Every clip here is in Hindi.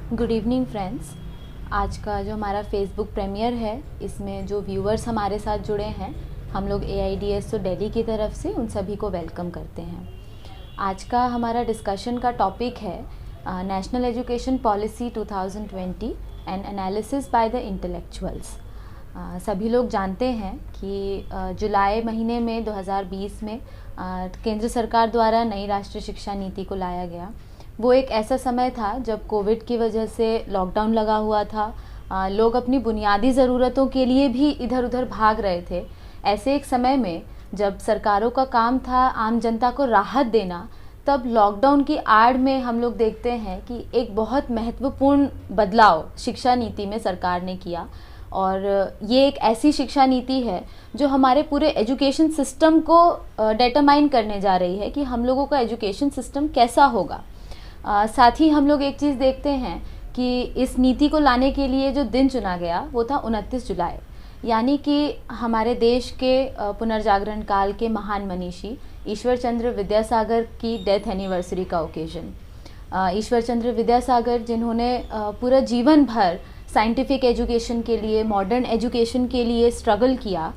Good evening friends. आज का जो हमारा फेसबुक प्रीमियर है, इसमें जो व्यूअर्स हमारे साथ जुड़े हैं, हम लोग AIDSO दिल्ली की तरफ से उन सभी को वेलकम करते हैं। आज का हमारा डिस्कशन का टॉपिक है national education policy 2020 and analysis by the intellectuals. सभी लोग जानते हैं कि जुलाई महीने में 2020 में केंद्र सरकार द्वारा नई राष्ट्रीय शिक्षा नीति को लाया गया। वो एक ऐसा समय था जब कोविड की वजह से लॉकडाउन लगा हुआ था। लोग अपनी बुनियादी ज़रूरतों के लिए भी इधर उधर भाग रहे थे। ऐसे एक समय में जब सरकारों का काम था आम जनता को राहत देना, तब लॉकडाउन की आड़ में हम लोग देखते हैं कि एक बहुत महत्वपूर्ण बदलाव शिक्षा नीति में सरकार ने किया। और ये एक ऐसी शिक्षा नीति है जो हमारे पूरे एजुकेशन सिस्टम को डिटरमाइन करने जा रही है कि हम लोगों का एजुकेशन सिस्टम कैसा होगा। साथ ही हम लोग एक चीज़ देखते हैं कि इस नीति को लाने के लिए जो दिन चुना गया वो था 29 जुलाई, यानी कि हमारे देश के पुनर्जागरण काल के महान मनीषी ईश्वर चंद्र विद्यासागर की डेथ एनिवर्सरी का ओकेजन। ईश्वर चंद्र विद्यासागर, जिन्होंने पूरा जीवन भर साइंटिफिक एजुकेशन के लिए, मॉडर्न एजुकेशन के लिए स्ट्रगल किया,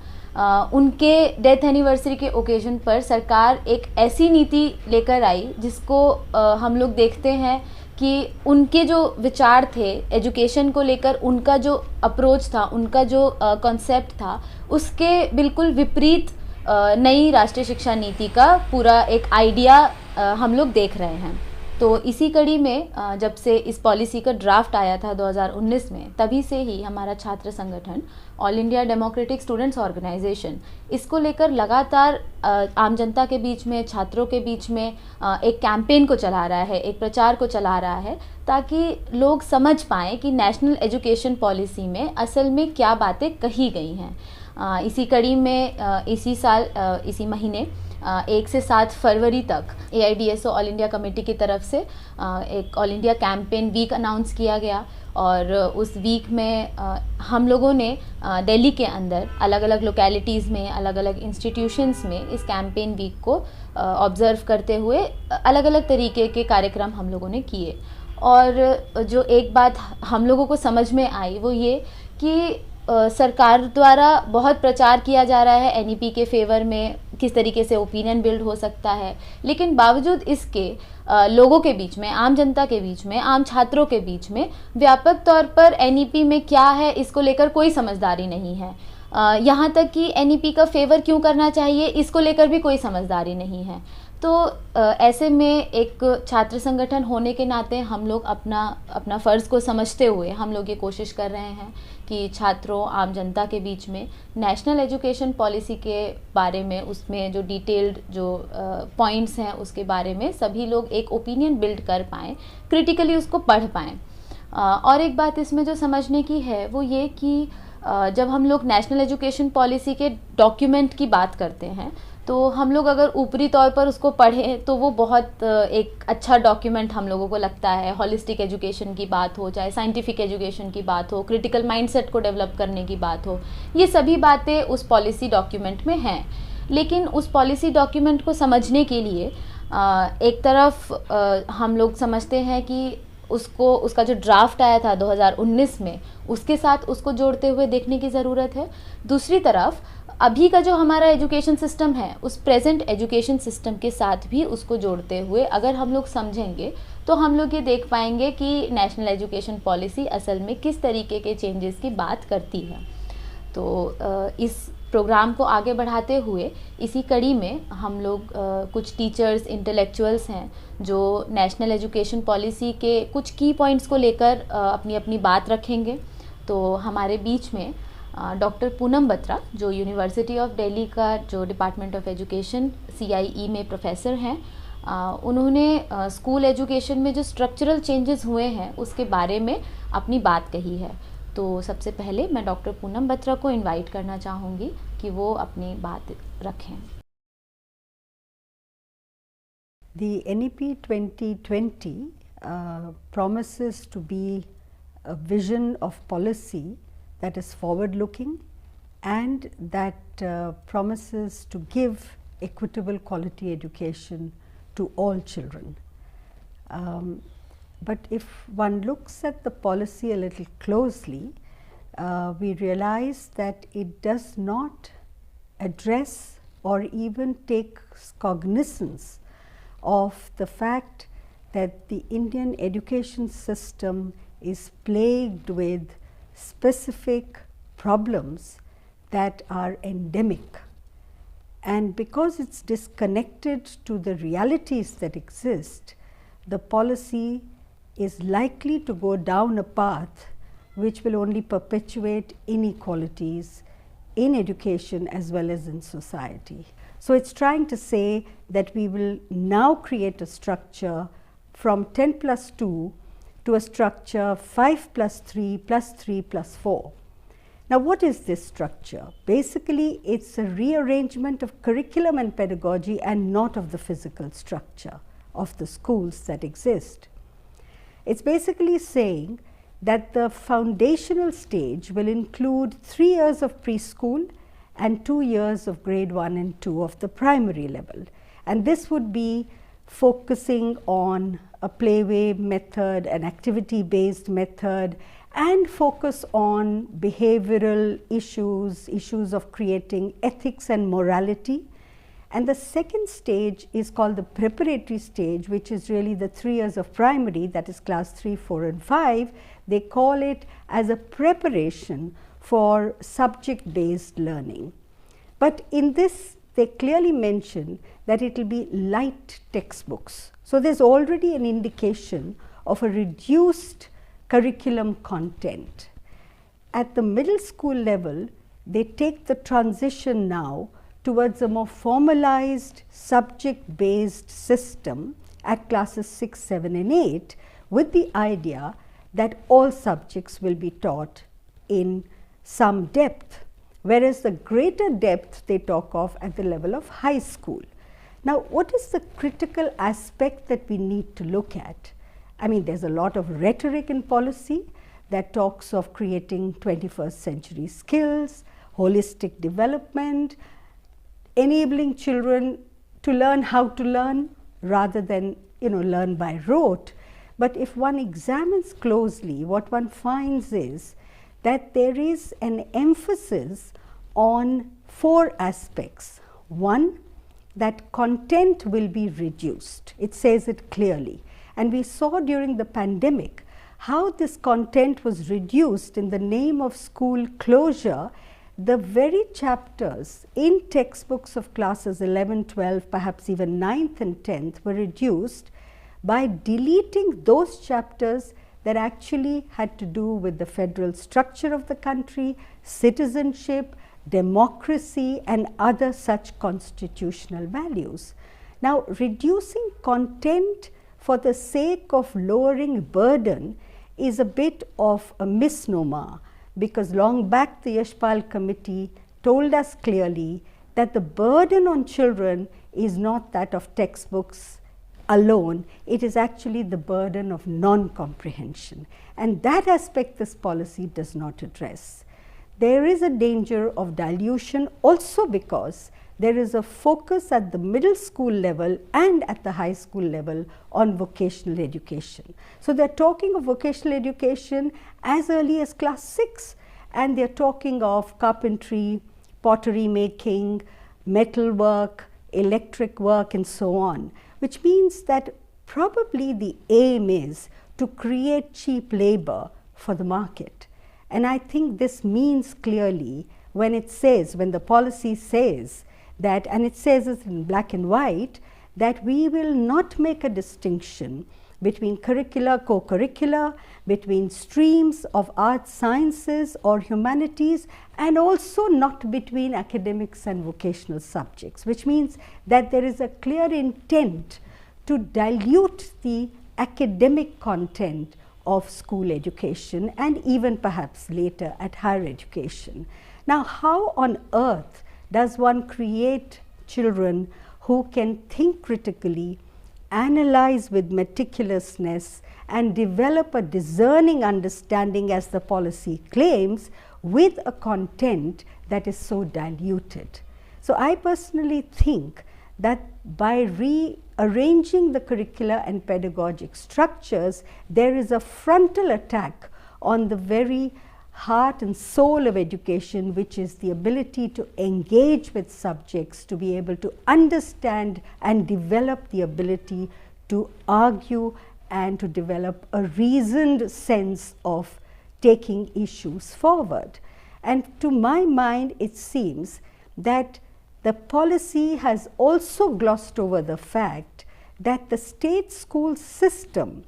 उनके डेथ एनिवर्सरी के ओकेजन पर सरकार एक ऐसी नीति लेकर आई जिसको हम लोग देखते हैं कि उनके जो विचार थे एजुकेशन को लेकर, उनका जो अप्रोच था, उनका जो कॉन्सेप्ट था, उसके बिल्कुल विपरीत नई राष्ट्रीय शिक्षा नीति का पूरा एक आइडिया हम लोग देख रहे हैं। तो इसी कड़ी में जब से इस पॉलिसी का ड्राफ्ट आया था 2019 में, तभी से ही हमारा छात्र संगठन all India democratic students organisation इसको लेकर लगातार आम जनता के बीच में, छात्रों के बीच में एक कैंपेन को चला रहा है, एक प्रचार को चला रहा है, ताकि लोग समझ पाएँ कि नेशनल एजुकेशन पॉलिसी में असल में क्या बातें कही गई हैं। इसी कड़ी में इसी साल इसी महीने 1 से 7 फरवरी तक AIDSO ऑल इंडिया कमेटी की तरफ से एक all India campaign week announce किया गया। और उस वीक में हम लोगों ने दिल्ली के अंदर अलग अलग लोकेलिटीज़ में, अलग अलग इंस्टीट्यूशंस में इस कैंपेन वीक को ऑब्ज़र्व करते हुए अलग अलग तरीके के कार्यक्रम हम लोगों ने किए। और जो एक बात हम लोगों को समझ में आई वो ये कि सरकार द्वारा बहुत प्रचार किया जा रहा है NEP के फेवर में, किस तरीके से ओपिनियन बिल्ड हो सकता है, लेकिन बावजूद इसके लोगों के बीच में, आम जनता के बीच में, आम छात्रों के बीच में व्यापक तौर पर NEP में क्या है इसको लेकर कोई समझदारी नहीं है। यहाँ तक कि NEP का फेवर क्यों करना चाहिए इसको लेकर भी कोई समझदारी नहीं है। तो ऐसे में एक छात्र संगठन होने के नाते हम लोग अपना फ़र्ज़ को समझते हुए हम लोग ये कोशिश कर रहे हैं कि छात्रों, आम जनता के बीच में नेशनल एजुकेशन पॉलिसी के बारे में, उसमें जो डिटेल्ड जो पॉइंट्स हैं उसके बारे में सभी लोग एक ओपिनियन बिल्ड कर पाएँ, क्रिटिकली उसको पढ़ पाएँ। और एक बात इसमें जो समझने की है वो ये कि जब हम लोग नेशनल एजुकेशन पॉलिसी के डॉक्यूमेंट की बात करते हैं तो हम लोग अगर ऊपरी तौर पर उसको पढ़ें तो वो बहुत एक अच्छा डॉक्यूमेंट हम लोगों को लगता है। हॉलिस्टिक एजुकेशन की बात हो, चाहे साइंटिफिक एजुकेशन की बात हो, क्रिटिकल माइंडसेट को डेवलप करने की बात हो, ये सभी बातें उस पॉलिसी डॉक्यूमेंट में हैं। लेकिन उस पॉलिसी डॉक्यूमेंट को समझने के लिए एक तरफ हम लोग समझते हैं कि उसका जो ड्राफ्ट आया था 2019 में, उसके साथ उसको जोड़ते हुए देखने की ज़रूरत है। दूसरी तरफ अभी का जो हमारा एजुकेशन सिस्टम है, उस प्रेजेंट एजुकेशन सिस्टम के साथ भी उसको जोड़ते हुए अगर हम लोग समझेंगे तो हम लोग ये देख पाएंगे कि नेशनल एजुकेशन पॉलिसी असल में किस तरीके के चेंजेस की बात करती है। तो इस प्रोग्राम को आगे बढ़ाते हुए इसी कड़ी में हम लोग कुछ टीचर्स, इंटेलेक्चुअल्स हैं जो नेशनल एजुकेशन पॉलिसी के कुछ की पॉइंट्स को लेकर अपनी अपनी बात रखेंगे। तो हमारे बीच में डॉक्टर पूनम बत्रा, जो यूनिवर्सिटी ऑफ दिल्ली का जो डिपार्टमेंट ऑफ एजुकेशन CIE में प्रोफेसर हैं, उन्होंने स्कूल एजुकेशन में जो स्ट्रक्चरल चेंजेस हुए हैं उसके बारे में अपनी बात कही है। तो सबसे पहले मैं डॉक्टर पूनम बत्रा को इनवाइट करना चाहूँगी कि वो अपनी बात रखें। The NEP 2020 promises to be a vision of policy that is forward looking and that promises to give equitable quality education to all children. But if one looks at the policy a little closely, we realize that it does not address or even take cognizance of the fact that the Indian education system is plagued with specific problems that are endemic. And because it's disconnected to the realities that exist, the policy is likely to go down a path which will only perpetuate inequalities in education as well as in society. So it's trying to say that we will now create a structure from 10 plus 2 to a structure 5 plus 3 plus 3 plus 4. Now, what is this structure? Basically, it's a rearrangement of curriculum and pedagogy and not of the physical structure of the schools that exist. It's basically saying that the foundational stage will include 3 years of preschool and 2 years of grade 1 and 2 of the primary level. And this would be focusing on a playway method, an activity-based method, and focus on behavioral issues, issues of creating ethics and morality. And the second stage is called the preparatory stage, which is really the 3 years of primary, that is class 3, 4 and 5. They call it as a preparation for subject-based learning. But in this, they clearly mention that it will be light textbooks. So there's already an indication of a reduced curriculum content. At the middle school level, they take the transition now towards a more formalized subject-based system at classes 6, 7 and 8, with the idea that all subjects will be taught in some depth, whereas the greater depth they talk of at the level of high school. Now, what is the critical aspect that we need to look at? I mean, there's a lot of rhetoric in policy that talks of creating 21st century skills, holistic development, enabling children to learn how to learn rather than, learn by rote. But if one examines closely, what one finds is that there is an emphasis on 4 aspects. One, that content will be reduced. It says it clearly. And we saw during the pandemic how this content was reduced in the name of school closure. The very chapters in textbooks of classes 11, 12, perhaps even 9th and 10th were reduced by deleting those chapters that actually had to do with the federal structure of the country, citizenship, democracy and other such constitutional values. Now, reducing content for the sake of lowering burden is a bit of a misnomer, because long back the Yashpal Committee told us clearly that the burden on children is not that of textbooks alone, it is actually the burden of non-comprehension, and that aspect this policy does not address. There is a danger of dilution also because there is a focus at the middle school level and at the high school level on vocational education. So they're talking of vocational education as early as class 6, and they're talking of carpentry, pottery making, metal work, electric work and so on, which means that probably the aim is to create cheap labor for the market. And I think this means clearly when it says, when the policy says that, and it says it in black and white, that we will not make a distinction between curricula, co-curricula, between streams of arts, sciences or humanities, and also not between academics and vocational subjects, which means that there is a clear intent to dilute the academic content of school education and even perhaps later at higher education. Now, how on earth does one create children who can think critically, analyze with meticulousness and develop a discerning understanding, as the policy claims, with a content that is so diluted? So I personally think that by rearranging the curricular and pedagogic structures, there is a frontal attack on the very heart and soul of education, which is the ability to engage with subjects, to be able to understand and develop the ability to argue and to develop a reasoned sense of taking issues forward. And to my mind, it seems that the policy has also glossed over the fact that the state school system,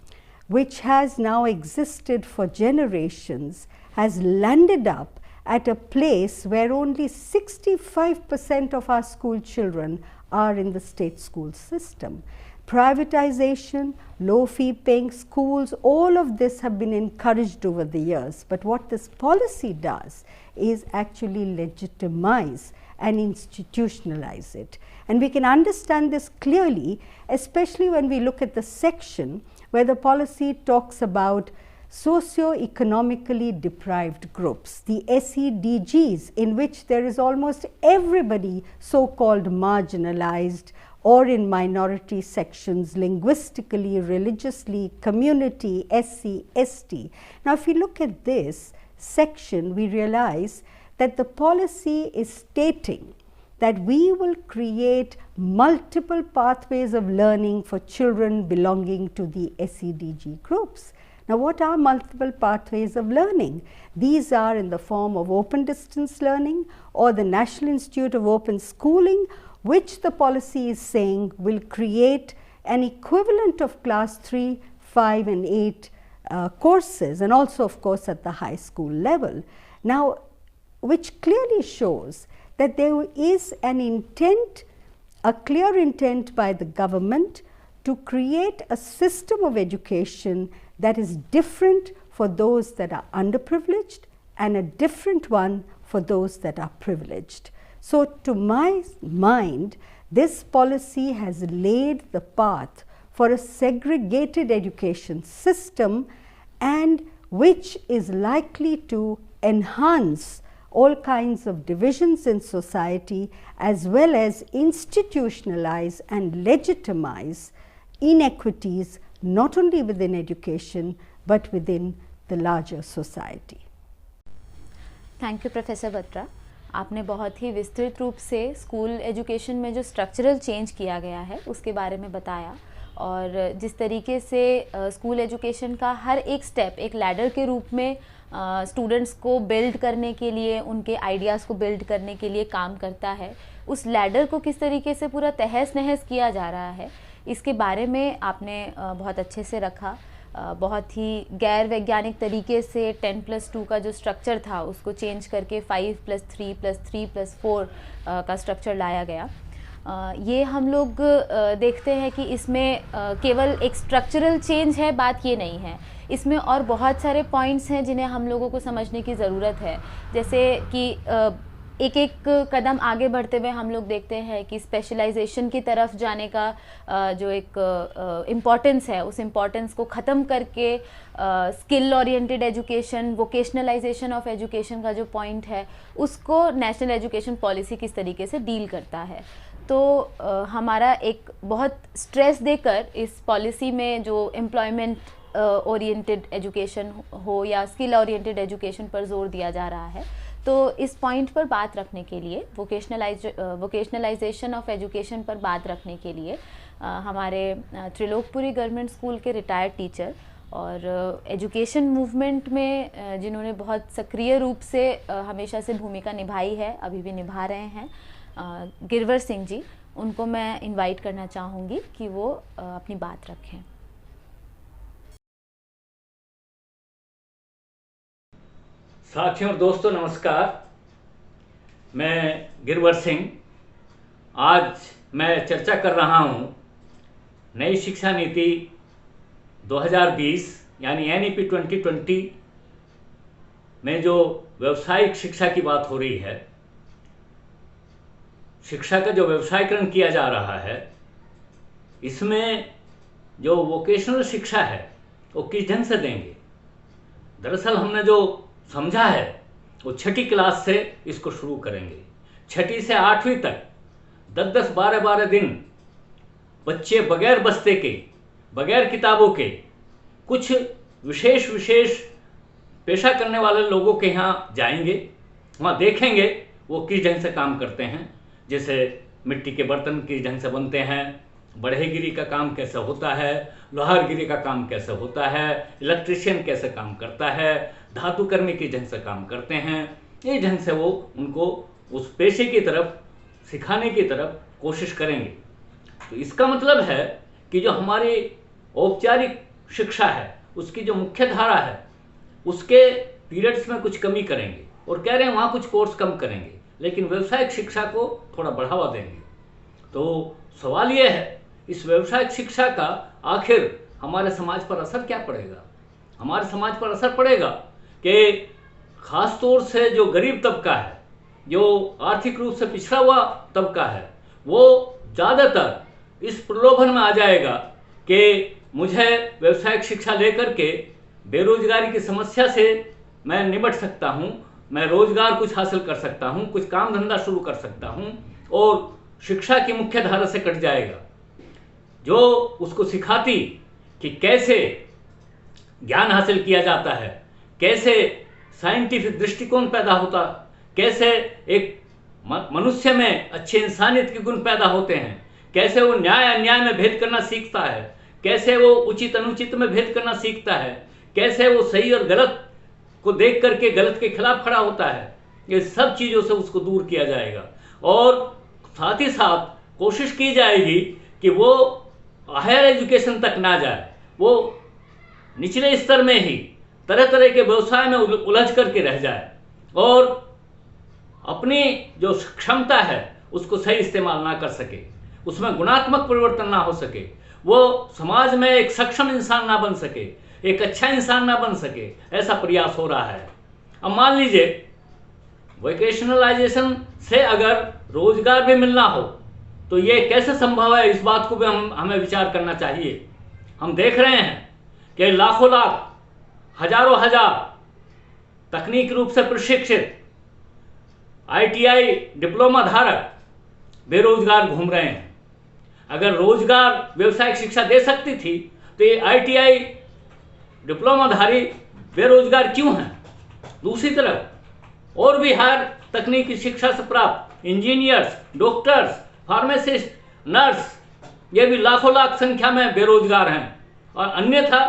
which has now existed for generations, has landed up at a place where only 65% of our school children are in the state school system. Privatization, low fee paying schools, all of this have been encouraged over the years. But what this policy does is actually legitimize and institutionalize it. And we can understand this clearly, especially when we look at the section where the policy talks about socio-economically deprived groups, the SEDGs, in which there is almost everybody so-called marginalized or in minority sections, linguistically, religiously, community, SC, ST. Now, if we look at this section, we realize that the policy is stating that we will create multiple pathways of learning for children belonging to the SEDG groups. Now, what are multiple pathways of learning? These are in the form of open distance learning or the National Institute of Open Schooling, which the policy is saying will create an equivalent of class 3, 5 and 8 courses, and also of course at the high school level. Now, which clearly shows that there is an intent, a clear intent by the government to create a system of education that is different for those that are underprivileged and a different one for those that are privileged. So, to my mind, this policy has laid the path for a segregated education system, and which is likely to enhance all kinds of divisions in society, as well as institutionalize and legitimize inequities not only within education but within the larger society. Thank you professor Batra, आपने बहुत ही विस्तृत रूप से स्कूल एजुकेशन में जो स्ट्रक्चरल चेंज किया गया है उसके बारे में बताया, और जिस तरीके से स्कूल एजुकेशन का हर एक स्टेप एक लैडर के रूप में स्टूडेंट्स को बिल्ड करने के लिए, उनके आइडियाज़ को बिल्ड करने के लिए काम करता है, उस लैडर को किस तरीके से पूरा तहस नहस किया जा रहा है, इसके बारे में आपने बहुत अच्छे से रखा। बहुत ही गैर वैज्ञानिक तरीके से 10+2 का जो स्ट्रक्चर था उसको चेंज करके 5+3+3+4 का स्ट्रक्चर लाया गया। ये हम लोग देखते हैं कि इसमें केवल एक स्ट्रक्चरल चेंज है, बात ये नहीं है, इसमें और बहुत सारे पॉइंट्स हैं जिन्हें हम लोगों को समझने की ज़रूरत है। जैसे कि एक एक कदम आगे बढ़ते हुए हम लोग देखते हैं कि स्पेशलाइजेशन की तरफ जाने का जो एक इम्पॉर्टेंस है, उस इम्पॉर्टेंस को ख़त्म करके skill oriented education, vocationalisation of education का जो पॉइंट है उसको नेशनल एजुकेशन पॉलिसी किस तरीके से डील करता है। तो हमारा एक बहुत स्ट्रेस देकर इस पॉलिसी में जो एम्प्लॉयमेंट ओरिएंटेड एजुकेशन हो या स्किल ओरिएंटेड एजुकेशन पर जोर दिया जा रहा है, तो इस पॉइंट पर बात रखने के लिए, वोकेशनलाइजेशन ऑफ एजुकेशन पर बात रखने के लिए हमारे त्रिलोकपुरी गवर्नमेंट स्कूल के रिटायर्ड टीचर और एजुकेशन मूवमेंट में जिन्होंने बहुत सक्रिय रूप से हमेशा से भूमिका निभाई है, अभी भी निभा रहे हैं, गिरवर सिंह जी, उनको मैं इनवाइट करना चाहूँगी कि वो अपनी बात रखें। साथियों और दोस्तों नमस्कार, मैं गिरवर सिंह। आज मैं चर्चा कर रहा हूं नई शिक्षा नीति 2020 यानी NEP 2020 में जो व्यावसायिक शिक्षा की बात हो रही है, शिक्षा का जो व्यवसायीकरण किया जा रहा है, इसमें जो वोकेशनल शिक्षा है वो किस ढंग से देंगे। दरअसल हमने जो समझा है वो 6ठी क्लास से इसको शुरू करेंगे। 6ठी से 8वीं तक 10-10, 12-12 दिन बच्चे बगैर बस्ते के, बगैर किताबों के, कुछ विशेष पेशा करने वाले लोगों के यहाँ जाएंगे, वहाँ देखेंगे वो किस ढंग से काम करते हैं। जैसे मिट्टी के बर्तन किस ढंग से बनते हैं, बढ़ईगिरी का काम कैसे होता है, लोहारगिरी का काम कैसे होता है, इलेक्ट्रिशियन कैसे काम करता है, धातुकर्मी किस ढंग से काम करते हैं। इस ढंग से वो उनको उस पेशे की तरफ सिखाने की तरफ कोशिश करेंगे। तो इसका मतलब है कि जो हमारी औपचारिक शिक्षा है उसकी जो मुख्य धारा है उसके पीरियड्स में कुछ कमी करेंगे और कह रहे हैं वहाँ कुछ कोर्स कम करेंगे, लेकिन व्यावसायिक शिक्षा को थोड़ा बढ़ावा देंगे। तो सवाल ये है, इस व्यावसायिक शिक्षा का आखिर हमारे समाज पर असर क्या पड़ेगा? हमारे समाज पर असर पड़ेगा कि खास तौर से जो गरीब तबका है, जो आर्थिक रूप से पिछड़ा हुआ तबका है, वो ज़्यादातर इस प्रलोभन में आ जाएगा कि मुझे व्यावसायिक शिक्षा लेकर के बेरोजगारी की समस्या से मैं निपट सकता हूँ, मैं रोजगार कुछ हासिल कर सकता हूँ, कुछ काम धंधा शुरू कर सकता हूँ, और शिक्षा की मुख्य धारा से कट जाएगा जो उसको सिखाती कि कैसे ज्ञान हासिल किया जाता है, कैसे साइंटिफिक दृष्टिकोण पैदा होता, कैसे एक मनुष्य में अच्छे इंसानियत के गुण पैदा होते हैं, कैसे वो न्याय अन्याय में भेद करना सीखता है, कैसे वो उचित अनुचित में भेद करना सीखता है, कैसे वो सही और गलत को देख करके गलत के खिलाफ खड़ा होता है। ये सब चीज़ों से उसको दूर किया जाएगा और साथ ही साथ कोशिश की जाएगी कि वो हायर एजुकेशन तक ना जाए, वो निचले स्तर में ही तरह तरह के व्यवसाय में उलझ करके रह जाए और अपनी जो क्षमता है उसको सही इस्तेमाल ना कर सके, उसमें गुणात्मक परिवर्तन ना हो सके, वो समाज में एक सक्षम इंसान ना बन सके, एक अच्छा इंसान ना बन सके, ऐसा प्रयास हो रहा है। अब मान लीजिए वोकेशनलाइजेशन से अगर रोजगार भी मिलना हो तो ये कैसे संभव है, इस बात को भी हमें विचार करना चाहिए। हम देख रहे हैं कि लाखों लाख, हजारों हजार तकनीकी रूप से प्रशिक्षित ITI डिप्लोमा धारक बेरोजगार घूम रहे हैं। अगर रोजगार व्यवसायिक शिक्षा दे सकती थी तो ये ITI डिप्लोमाधारी बेरोजगार क्यों हैं? दूसरी तरफ और भी हायर तकनीकी शिक्षा से प्राप्त इंजीनियर्स, डॉक्टर्स, फार्मासिस्ट, नर्स, ये भी लाखों लाख संख्या में बेरोजगार हैं और अन्यथा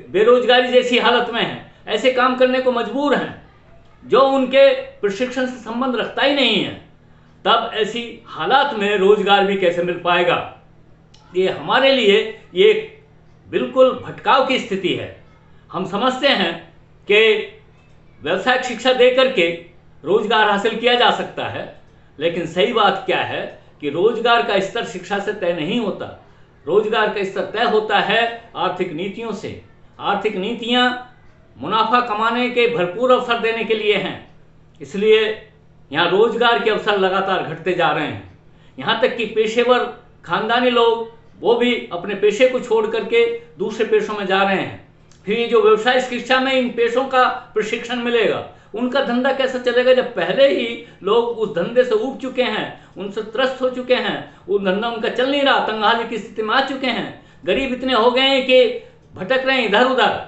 बेरोजगारी जैसी हालत में हैं, ऐसे काम करने को मजबूर हैं जो उनके प्रशिक्षण से संबंध रखता ही नहीं है। तब ऐसी हालात में रोजगार भी कैसे मिल पाएगा? ये हमारे लिए ये बिल्कुल भटकाव की स्थिति है। हम समझते हैं कि व्यावसायिक शिक्षा दे करके रोजगार हासिल किया जा सकता है, लेकिन सही बात क्या है कि रोजगार का स्तर शिक्षा से तय नहीं होता। रोजगार का स्तर तय होता है आर्थिक नीतियों से। आर्थिक नीतियां मुनाफा कमाने के भरपूर अवसर देने के लिए हैं, इसलिए यहाँ रोजगार के अवसर लगातार घटते जा रहे हैं। यहाँ तक कि पेशेवर खानदानी लोग वो भी अपने पेशे को छोड़ करके दूसरे पेशों में जा रहे हैं। फिर ये जो व्यवसाय शिक्षा में इन पेशों का प्रशिक्षण मिलेगा, उनका धंधा कैसे चलेगा जब पहले ही लोग उस धंधे से ऊब चुके हैं, उनसे त्रस्त हो चुके हैं, वो धंधा उनका चल नहीं रहा, तंगहाली की स्थिति में आ चुके हैं, गरीब इतने हो गए हैं कि भटक रहे हैं इधर उधर,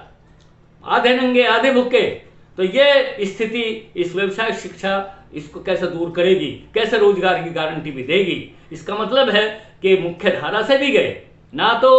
आधे नंगे आधे भूखे। तो ये स्थिति इस व्यवसायिक शिक्षा इसको कैसे दूर करेगी, कैसे रोजगार की गारंटी भी देगी? इसका मतलब है कि मुख्य धारा से भी गए, ना तो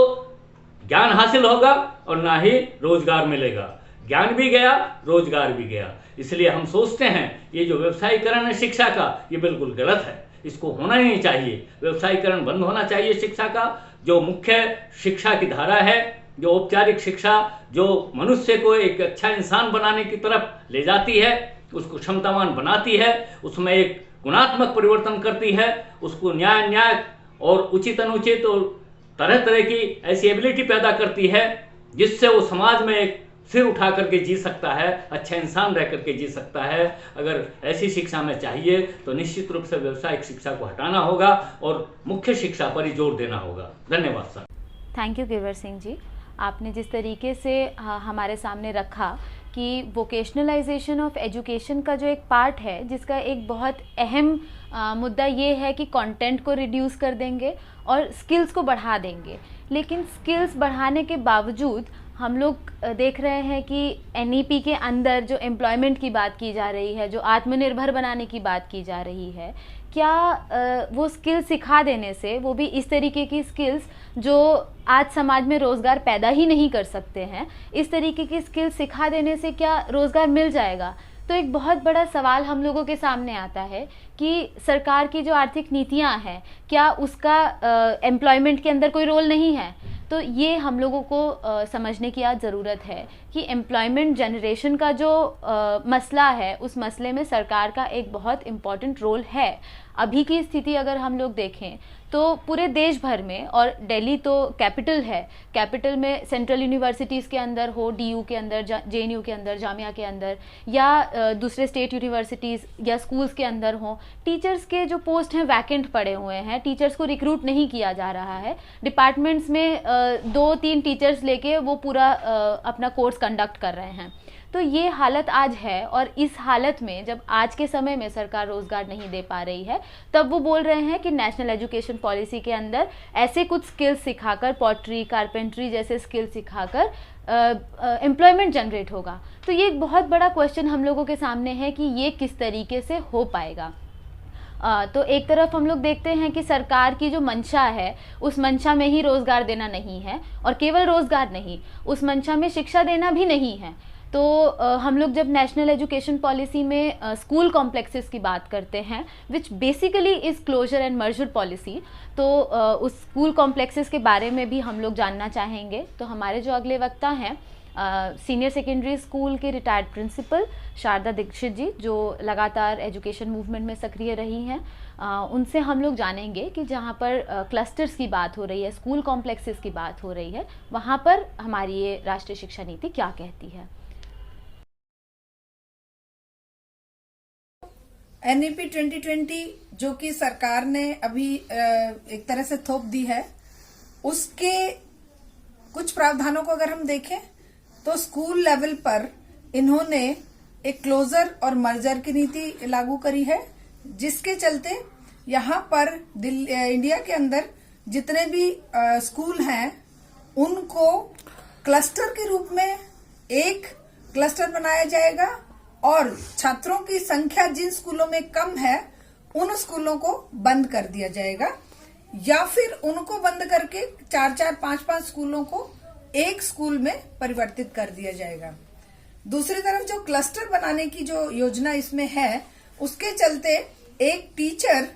ज्ञान हासिल होगा और ना ही रोजगार मिलेगा। ज्ञान भी गया, रोजगार भी गया। इसलिए हम सोचते हैं ये जो व्यवसायीकरण है शिक्षा का, ये बिल्कुल गलत है, इसको होना ही नहीं चाहिए। व्यवसायीकरण बंद होना चाहिए शिक्षा का। जो मुख्य शिक्षा की धारा है, जो औपचारिक शिक्षा जो मनुष्य को एक अच्छा इंसान बनाने की तरफ ले जाती है, उसको क्षमतावान बनाती है, उसमें एक गुणात्मक परिवर्तन करती है, उसको न्याय न्याय और उचित अनुचित और तरह तरह की ऐसी एबिलिटी पैदा करती है जिससे वो समाज में एक सिर उठा करके जी सकता है, अच्छा इंसान रह करके जी सकता है। अगर ऐसी शिक्षा में चाहिए तो निश्चित रूप से व्यावसायिक शिक्षा को हटाना होगा और मुख्य शिक्षा पर ही जोर देना होगा। धन्यवाद sir. Thank you Girvar Singh ji. आपने जिस तरीके से हमारे सामने रखा कि वोकेशनलाइजेशन ऑफ एजुकेशन का जो एक पार्ट है, जिसका एक बहुत अहम मुद्दा ये है कि कंटेंट को रिड्यूस कर देंगे और स्किल्स को बढ़ा देंगे। लेकिन स्किल्स बढ़ाने के बावजूद हम लोग देख रहे हैं कि NEP के अंदर जो एम्प्लॉयमेंट की बात की जा रही है, जो आत्मनिर्भर बनाने की बात की जा रही है, क्या वो स्किल सिखा देने से, वो भी इस तरीके की स्किल्स जो आज समाज में रोज़गार पैदा ही नहीं कर सकते हैं, इस तरीके की स्किल सिखा देने से क्या रोज़गार मिल जाएगा? तो एक बहुत बड़ा सवाल हम लोगों के सामने आता है कि सरकार की जो आर्थिक नीतियां हैं, क्या उसका एम्प्लॉयमेंट के अंदर कोई रोल नहीं है? तो ये हम लोगों को समझने की आज ज़रूरत है कि एम्प्लॉयमेंट जनरेशन का जो मसला है, उस मसले में सरकार का एक बहुत इम्पॉर्टेंट रोल है। अभी की स्थिति अगर हम लोग देखें तो पूरे देश भर में, और दिल्ली तो कैपिटल है, कैपिटल में सेंट्रल यूनिवर्सिटीज़ के अंदर हो, DU के अंदर, JNU के अंदर, जामिया के अंदर, या दूसरे स्टेट यूनिवर्सिटीज़ या स्कूल्स के अंदर हो, टीचर्स के जो पोस्ट हैं वैकेंट पड़े हुए हैं, टीचर्स को रिक्रूट नहीं किया जा रहा है। डिपार्टमेंट्स में 2-3 टीचर्स लेके वो पूरा अपना कोर्स कंडक्ट कर रहे हैं। तो ये हालत आज है, और इस हालत में जब आज के समय में सरकार रोज़गार नहीं दे पा रही है, तब वो बोल रहे हैं कि नेशनल एजुकेशन पॉलिसी के अंदर ऐसे कुछ स्किल्स सिखाकर, पॉटरी, कारपेंट्री जैसे स्किल्स सिखाकर एम्प्लॉयमेंट जनरेट होगा। तो ये एक बहुत बड़ा क्वेश्चन हम लोगों के सामने है कि ये किस तरीके से हो पाएगा। तो एक तरफ हम लोग देखते हैं कि सरकार की जो मंशा है, उस मंशा में ही रोज़गार देना नहीं है, और केवल रोज़गार नहीं, उस मंशा में शिक्षा देना भी नहीं है। तो हम लोग जब नेशनल एजुकेशन पॉलिसी में स्कूल कॉम्प्लेक्सेस की बात करते हैं, which basically is closer and merger policy, तो उस स्कूल कॉम्प्लेक्सेस के बारे में भी हम लोग जानना चाहेंगे। तो हमारे जो अगले वक्ता हैं, सीनियर सेकेंडरी स्कूल के रिटायर्ड प्रिंसिपल शारदा दीक्षित जी, जो लगातार एजुकेशन मूवमेंट में सक्रिय रही हैं, उनसे हम लोग जानेंगे कि जहाँ पर क्लस्टर्स की बात हो रही है, स्कूल कॉम्प्लेक्सेस की बात हो रही है, वहाँ पर हमारी ये राष्ट्रीय शिक्षा नीति क्या कहती है। NEP 2020 जो कि सरकार ने अभी एक तरह से थोप दी है, उसके कुछ प्रावधानों को अगर हम देखें तो स्कूल लेवल पर इन्होंने एक क्लोजर और मर्जर की नीति लागू करी है, जिसके चलते यहाँ पर इंडिया के अंदर जितने भी स्कूल हैं उनको क्लस्टर के रूप में एक क्लस्टर बनाया जाएगा, और छात्रों की संख्या जिन स्कूलों में कम है उन स्कूलों को बंद कर दिया जाएगा, या फिर उनको बंद करके 4-4, 5-5 स्कूलों को एक स्कूल में परिवर्तित कर दिया जाएगा। दूसरी तरफ जो क्लस्टर बनाने की जो योजना इसमें है, उसके चलते एक टीचर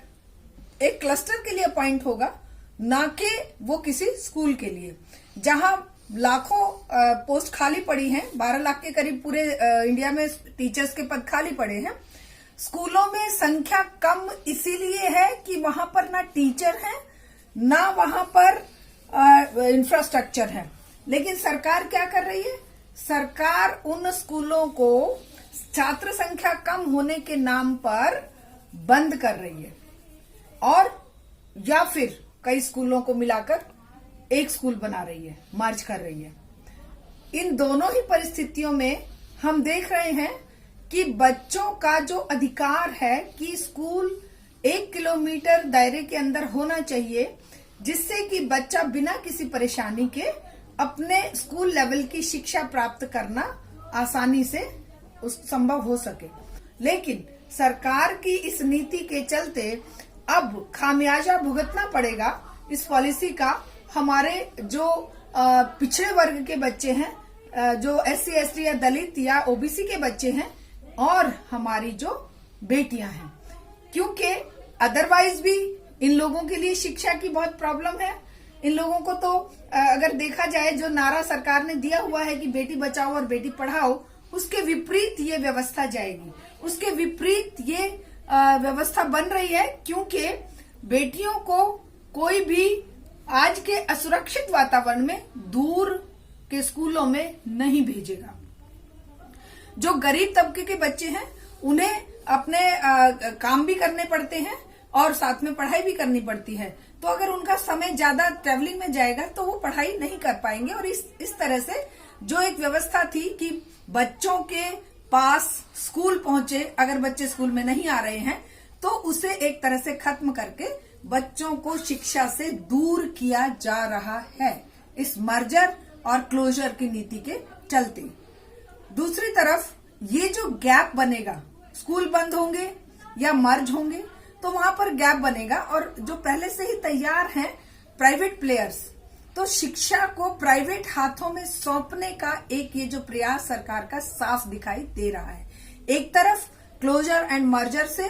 एक क्लस्टर के लिए अपॉइंट होगा, ना कि वो किसी स्कूल के लिए। जहां लाखों पोस्ट खाली पड़ी हैं, 12 लाख के करीब पूरे इंडिया में टीचर्स के पद खाली पड़े हैं। स्कूलों में संख्या कम इसीलिए है कि वहां पर ना टीचर है, ना वहां पर इंफ्रास्ट्रक्चर है। लेकिन सरकार क्या कर रही है? सरकार उन स्कूलों को छात्र संख्या कम होने के नाम पर बंद कर रही है, और या फिर कई स्कूलों को मिलाकर एक स्कूल बना रही है, मर्ज कर रही है। इन दोनों ही परिस्थितियों में हम देख रहे हैं कि बच्चों का जो अधिकार है कि स्कूल 1 किलोमीटर दायरे के अंदर होना चाहिए, जिससे कि बच्चा बिना किसी परेशानी के अपने स्कूल लेवल की शिक्षा प्राप्त करना आसानी से संभव हो सके। लेकिन सरकार की इस नीति के चलते अब खामियाजा भुगतना पड़ेगा इस पॉलिसी का हमारे जो पिछड़े वर्ग के बच्चे हैं, जो SC ST या दलित या OBC के बच्चे हैं, और हमारी जो बेटियां हैं, क्योंकि अदरवाइज भी इन लोगों के लिए शिक्षा की बहुत प्रॉब्लम है। इन लोगों को तो अगर देखा जाए, जो नारा सरकार ने दिया हुआ है कि बेटी बचाओ और बेटी पढ़ाओ, उसके विपरीत ये व्यवस्था जाएगी, उसके विपरीत ये व्यवस्था बन रही है, क्योंकि बेटियों को कोई भी आज के असुरक्षित वातावरण में दूर के स्कूलों में नहीं भेजेगा। जो गरीब तबके के बच्चे हैं उन्हें अपने काम भी करने पड़ते हैं और साथ में पढ़ाई भी करनी पड़ती है, तो अगर उनका समय ज्यादा ट्रेवलिंग में जाएगा तो वो पढ़ाई नहीं कर पाएंगे, और इस तरह से जो एक व्यवस्था थी कि बच्चों के पास स्कूल पहुंचे, अगर बच्चे स्कूल में नहीं आ रहे हैं तो उसे एक तरह से खत्म करके बच्चों को शिक्षा से दूर किया जा रहा है इस मर्जर और क्लोजर की नीति के चलते। दूसरी तरफ ये जो गैप बनेगा, स्कूल बंद होंगे या मर्ज होंगे तो वहां पर गैप बनेगा, और जो पहले से ही तैयार हैं प्राइवेट प्लेयर्स, तो शिक्षा को प्राइवेट हाथों में सौंपने का एक ये जो प्रयास सरकार का साफ दिखाई दे रहा है। एक तरफ क्लोजर एंड मर्जर से,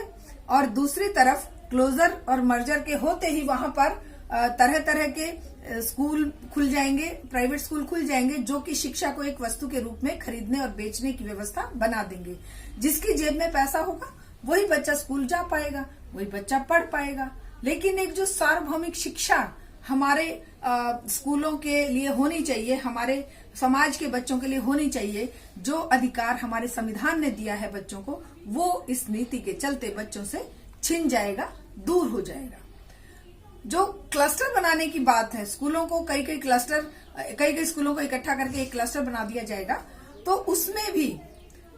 और दूसरी तरफ क्लोजर और मर्जर के होते ही वहां पर तरह तरह के स्कूल खुल जाएंगे, प्राइवेट स्कूल खुल जाएंगे, जो कि शिक्षा को एक वस्तु के रूप में खरीदने और बेचने की व्यवस्था बना देंगे। जिसकी जेब में पैसा होगा वही बच्चा स्कूल जा पाएगा, वही बच्चा पढ़ पाएगा। लेकिन एक जो सार्वभौमिक शिक्षा हमारे स्कूलों के लिए होनी चाहिए, हमारे समाज के बच्चों के लिए होनी चाहिए, जो अधिकार हमारे संविधान ने दिया है बच्चों को, वो इस नीति के चलते बच्चों से छिन जाएगा, दूर हो जाएगा। जो क्लस्टर बनाने की बात है, स्कूलों को कई कई स्कूलों को इकट्ठा करके एक क्लस्टर बना दिया जाएगा, तो उसमें भी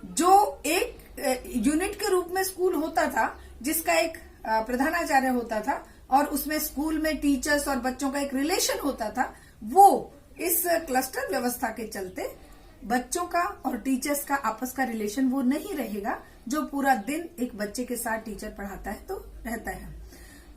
जो एक यूनिट के रूप में स्कूल होता था, जिसका एक प्रधानाचार्य होता था और उसमें स्कूल में टीचर्स और बच्चों का एक रिलेशन होता था, वो इस क्लस्टर व्यवस्था के चलते बच्चों का और टीचर्स का आपस का रिलेशन वो नहीं रहेगा, जो पूरा दिन एक बच्चे के साथ टीचर पढ़ाता है तो रहता है।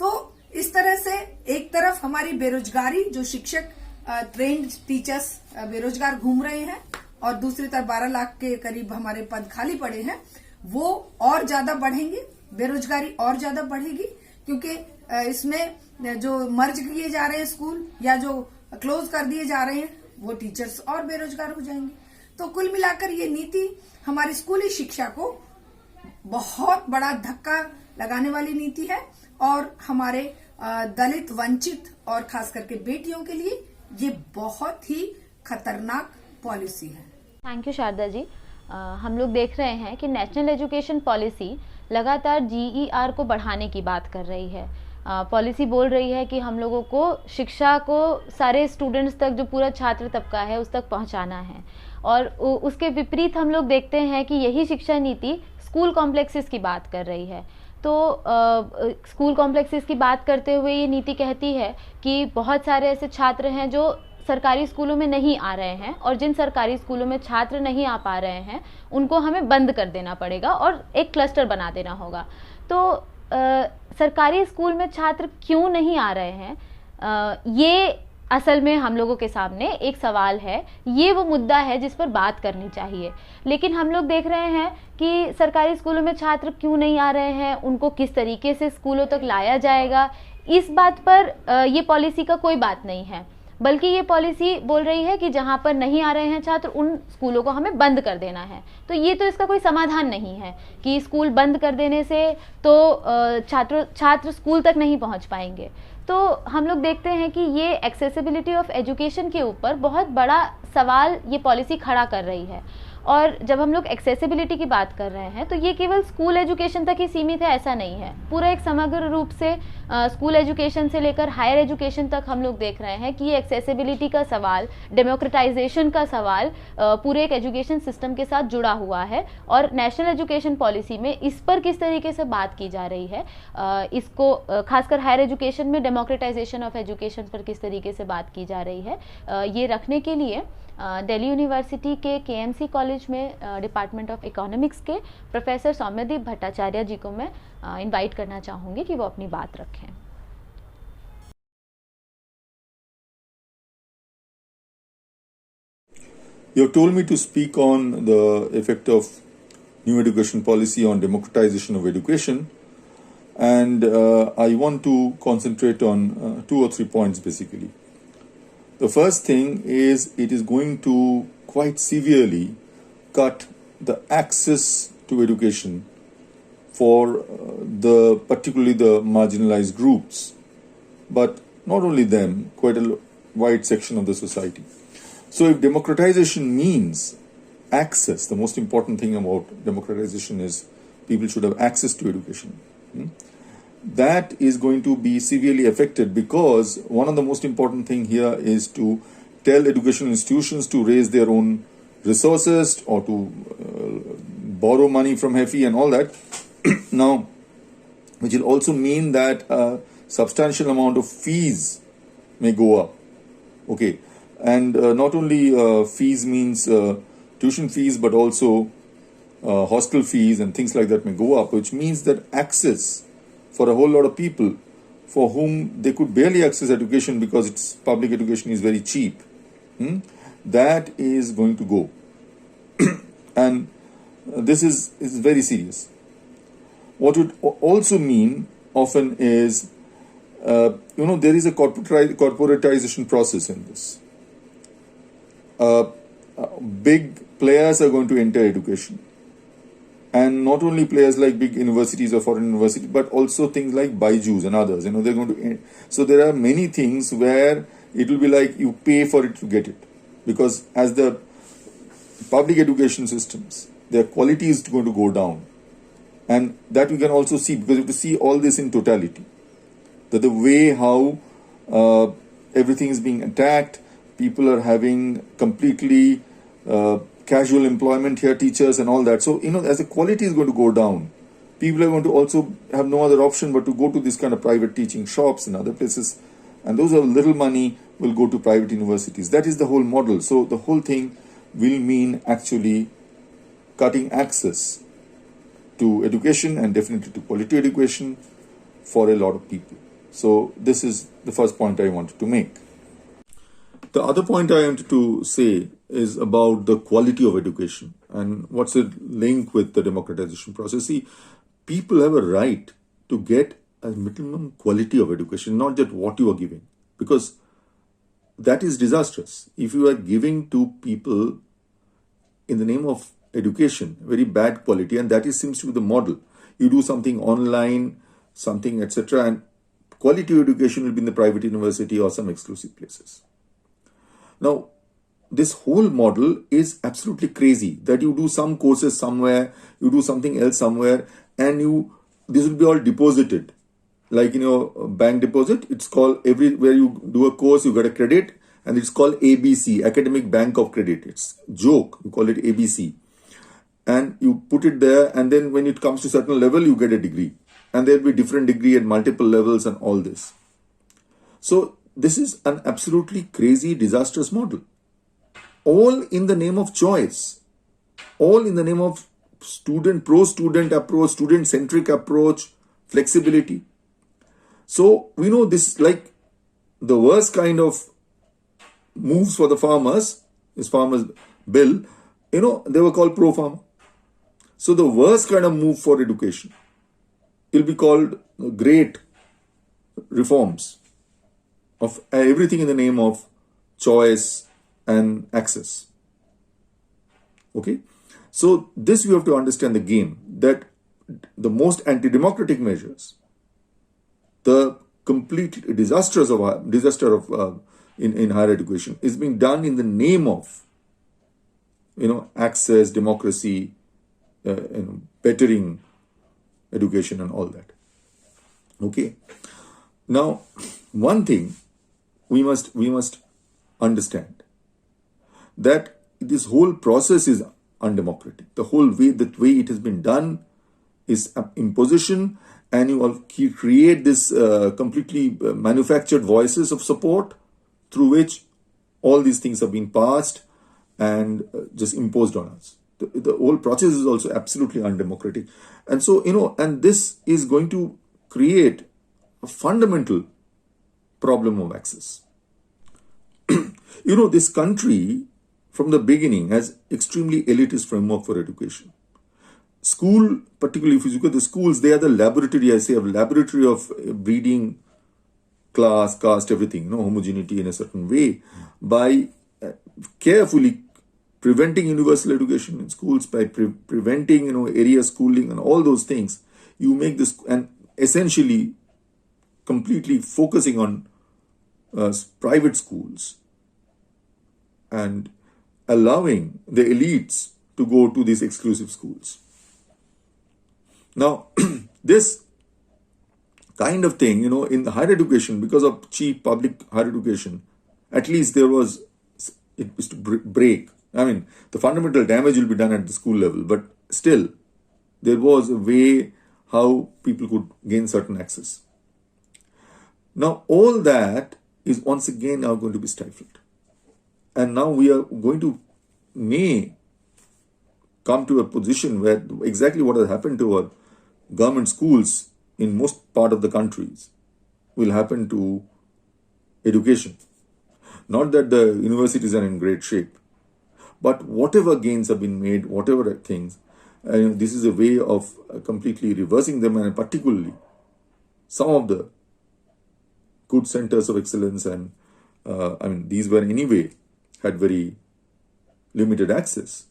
तो इस तरह से एक तरफ हमारी बेरोजगारी, जो शिक्षक ट्रेन्ड टीचर्स बेरोजगार घूम रहे हैं, और दूसरी तरफ 12 लाख के करीब हमारे पद खाली पड़े हैं, वो और ज्यादा बढ़ेंगे, बेरोजगारी और ज्यादा बढ़ेगी, क्योंकि इसमें जो मर्ज किए जा रहे हैं स्कूल या जो क्लोज कर दिए जा रहे हैं, वो टीचर्स और बेरोजगार हो जाएंगे। तो कुल मिलाकर ये नीति हमारी स्कूली शिक्षा को बहुत बड़ा धक्का लगाने वाली नीति है, और हमारे दलित, वंचित और खास करके बेटियों के लिए ये बहुत ही खतरनाक पॉलिसी है। Thank you Sharda ji. हम लोग देख रहे हैं कि नेशनल एजुकेशन पॉलिसी लगातार GER को बढ़ाने की बात कर रही है। पॉलिसी बोल रही है कि हम लोगों को शिक्षा को सारे स्टूडेंट्स तक, जो पूरा छात्र तबका है, उस तक पहुंचाना है, और उसके विपरीत हम लोग देखते हैं कि यही शिक्षा नीति स्कूल कॉम्प्लेक्सेस की बात कर रही है। तो स्कूल कॉम्प्लेक्सेस की बात करते हुए ये नीति कहती है कि बहुत सारे ऐसे छात्र हैं जो सरकारी स्कूलों में नहीं आ रहे हैं, और जिन सरकारी स्कूलों में छात्र नहीं आ पा रहे हैं उनको हमें बंद कर देना पड़ेगा और एक क्लस्टर बना देना होगा। तो सरकारी स्कूल में छात्र क्यों नहीं आ रहे हैं, ये असल में हम लोगों के सामने एक सवाल है। ये वो मुद्दा है जिस पर बात करनी चाहिए। लेकिन हम लोग देख रहे हैं कि सरकारी स्कूलों में छात्र क्यों नहीं आ रहे हैं, उनको किस तरीके से स्कूलों तक लाया जाएगा, इस बात पर ये पॉलिसी का कोई बात नहीं है। बल्कि ये पॉलिसी बोल रही है कि जहां पर नहीं आ रहे हैं छात्र, उन स्कूलों को हमें बंद कर देना है। तो ये तो इसका कोई समाधान नहीं है कि स्कूल बंद कर देने से तो छात्र स्कूल तक नहीं पहुंच पाएंगे। तो हम लोग देखते हैं कि ये एक्सेसिबिलिटी ऑफ एजुकेशन के ऊपर बहुत बड़ा सवाल ये पॉलिसी खड़ा कर रही है। और जब हम लोग एक्सेसिबिलिटी की बात कर रहे हैं तो ये केवल स्कूल एजुकेशन तक ही सीमित है, ऐसा नहीं है। पूरा एक समग्र रूप से स्कूल एजुकेशन से लेकर हायर एजुकेशन तक हम लोग देख रहे हैं कि ये एक्सेसिबिलिटी का सवाल, डेमोक्रेटाइजेशन का सवाल पूरे एक एजुकेशन सिस्टम के साथ जुड़ा हुआ है। और नेशनल एजुकेशन पॉलिसी में इस पर किस तरीके से बात की जा रही है, इसको खासकर हायर एजुकेशन में डेमोक्रेटाइजेशन ऑफ एजुकेशन पर किस तरीके से बात की जा रही है, ये रखने के लिए दिल्ली यूनिवर्सिटी के KMC कॉलेज में डिपार्टमेंट ऑफ इकोनॉमिक्स के प्रोफेसर सौम्यदीप भट्टाचार्य जी को मैं इनवाइट करना चाहूँगी कि वो अपनी बात रखें। You have told me to speak on the effect of new education policy on democratization of education, and I want to concentrate on 2 or 3 points basically. The first thing is it is going to quite severely cut the access to education for particularly the marginalized groups, but not only them, quite a wide section of the society. So if democratization means access, the most important thing about democratization is people should have access to education. That is going to be severely affected, because one of the most important thing here is to tell educational institutions to raise their own resources or to borrow money from HEFI and all that. Now, which will also mean that a substantial amount of fees may go up. Okay, and not only fees means tuition fees, but also hostel fees and things like that may go up, which means that access for a whole lot of people for whom they could barely access education because its public education is very cheap, that is going to go. And this is very serious. What would also mean often is, there is a corporatization process in this. Big players are going to enter education. And not only players like big universities or foreign universities, but also things like Byju's and others. They're going to. So there are many things where it will be like you pay for it to get it, because as the public education systems, their quality is going to go down, and that we can also see because you have to see all this in totality. That the way how everything is being attacked, people are having completely casual employment here, teachers and all that. So, as the quality is going to go down, people are going to also have no other option but to go to this kind of private teaching shops and other places. And those who have little money will go to private universities. That is the whole model. So, the whole thing will mean actually cutting access to education and definitely to quality education for a lot of people. So, this is the first point I wanted to make. The other point I wanted to say is about the quality of education and what's the link with the democratization process. See, people have a right to get a minimum quality of education, not just what you are giving, because that is disastrous. If you are giving to people in the name of education very bad quality, and that seems to be the model. You do something online, something etc., and quality education will be in the private university or some exclusive places. Now, this whole model is absolutely crazy, that you do some courses somewhere, you do something else somewhere, and this will be all deposited. Like in your bank deposit, it's called everywhere you do a course, you get a credit, and it's called ABC, Academic Bank of Credit. It's joke, you call it ABC. And you put it there, and then when it comes to certain level, you get a degree. And there'll be different degree at multiple levels and all this. So this is an absolutely crazy, disastrous model. All in the name of choice. All in the name of pro-student approach, student-centric approach, flexibility. So we know this is like the worst kind of moves for the farmers, this farmers bill, they were called pro-farmer. So the worst kind of move for education will be called great reforms of everything in the name of choice and access. Okay? So this you have to understand the game, that the most anti-democratic measures, the complete disaster in higher education is being done in the name of access, democracy, bettering education and all that. Okay. Now, one thing we must understand, that this whole process is undemocratic. The way it has been done is imposition, and you all create this completely manufactured voices of support through which all these things have been passed and just imposed on us. The whole process is also absolutely undemocratic. And so, and this is going to create a fundamental problem of access. This country from the beginning has extremely elitist framework for education. School, particularly if you look at the schools, they are the laboratory, laboratory of breeding class, caste, everything, homogeneity in a certain way, by carefully preventing universal education in schools, by preventing, area schooling and all those things. You make this, and essentially completely focusing on private schools and allowing the elites to go to these exclusive schools. Now, this kind of thing, in the higher education, because of cheap public higher education, at least there was it is to break. I mean, the fundamental damage will be done at the school level, but still, there was a way how people could gain certain access. Now, all that is once again now going to be stifled. And now we are going to may come to a position where exactly what has happened to our government schools in most part of the countries will happen to education. Not that the universities are in great shape, but whatever gains have been made, whatever things, this is a way of completely reversing them, and particularly some of the good centers of excellence, and these were anyway had very limited access.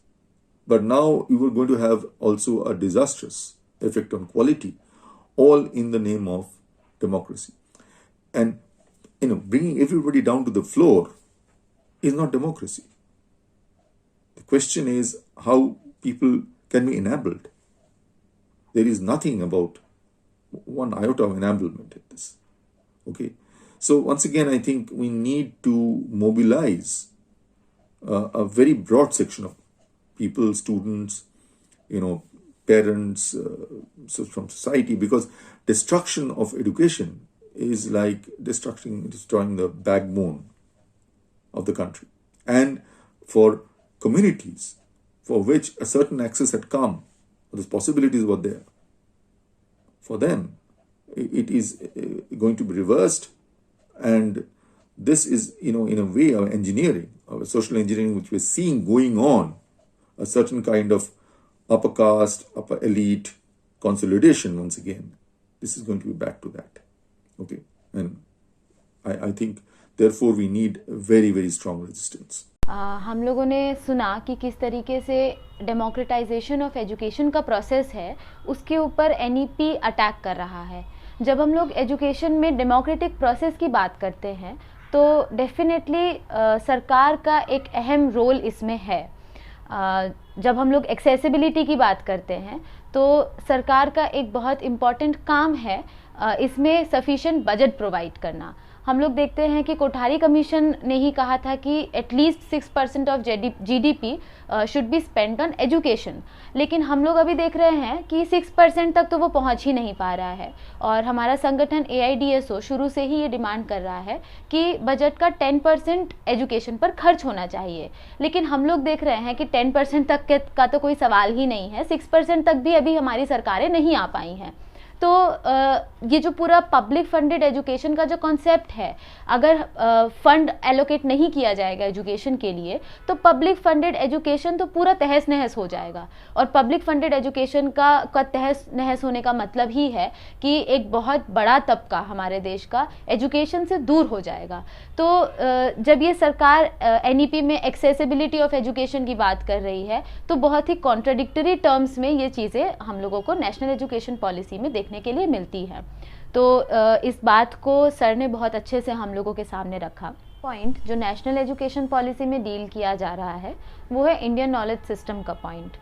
But now you are going to have also a disastrous effect on quality, all in the name of democracy. And bringing everybody down to the floor is not democracy. The question is how people can be enabled. There is nothing about one iota of enablement in this. Okay, so once again, I think we need to mobilize a very broad section of people, students, parents, from society, because destruction of education is like destroying the backbone of the country. And for communities for which a certain access had come, those possibilities were there, for them, it is going to be reversed. And this is, in a way, of engineering, of social engineering, which we're seeing going on, a certain kind of upper caste, upper elite consolidation once again. This is going to be back to that. Okay. And I think, therefore, we need very, very strong resistance. हम लोगों ने सुना कि किस तरीके से डेमोक्रेटाइजेशन ऑफ एजुकेशन का प्रोसेस है, उसके ऊपर एनईपी अटैक कर रहा है. जब हम लोग एजुकेशन में डेमोक्रेटिक प्रोसेस की बात करते हैं तो डेफिनेटली सरकार का एक अहम रोल इसमें है. जब हम लोग एक्सेसिबिलिटी की बात करते हैं तो सरकार का एक बहुत इम्पॉर्टेंट काम है इसमें सफिशिएंट बजट प्रोवाइड करना. हम लोग देखते हैं कि कोठारी कमीशन ने ही कहा था कि at least 6% of GDP should be spend on education, लेकिन हम लोग अभी देख रहे हैं कि 6% तक तो वो पहुंच ही नहीं पा रहा है. और हमारा संगठन AIDSO शुरू से ही ये डिमांड कर रहा है कि बजट का 10% एजुकेशन पर खर्च होना चाहिए, लेकिन हम लोग देख रहे हैं कि 10% तक का तो कोई सवाल ही नहीं है. 6% तक भी अभी हमारी सरकारें नहीं आ पाई हैं. तो ये जो पूरा पब्लिक फंडेड एजुकेशन का जो कॉन्सेप्ट है, अगर फंड एलोकेट नहीं किया जाएगा एजुकेशन के लिए तो पब्लिक फंडेड एजुकेशन तो पूरा तहस नहस हो जाएगा. और पब्लिक फंडेड एजुकेशन का तहस नहस होने का मतलब ही है कि एक बहुत बड़ा तबका हमारे देश का एजुकेशन से दूर हो जाएगा. तो जब ये सरकार NEP में एक्सेसिबिलिटी ऑफ एजुकेशन की बात कर रही है तो बहुत ही कॉन्ट्राडिक्टरी टर्म्स में ये चीज़ें हम लोगों को नेशनल एजुकेशन पॉलिसी में देखने के लिए मिलती है. तो इस बात को सर ने बहुत अच्छे से हम लोगों के सामने रखा. पॉइंट जो नेशनल एजुकेशन पॉलिसी में डील किया जा रहा है वो है इंडियन नॉलेज सिस्टम का पॉइंट.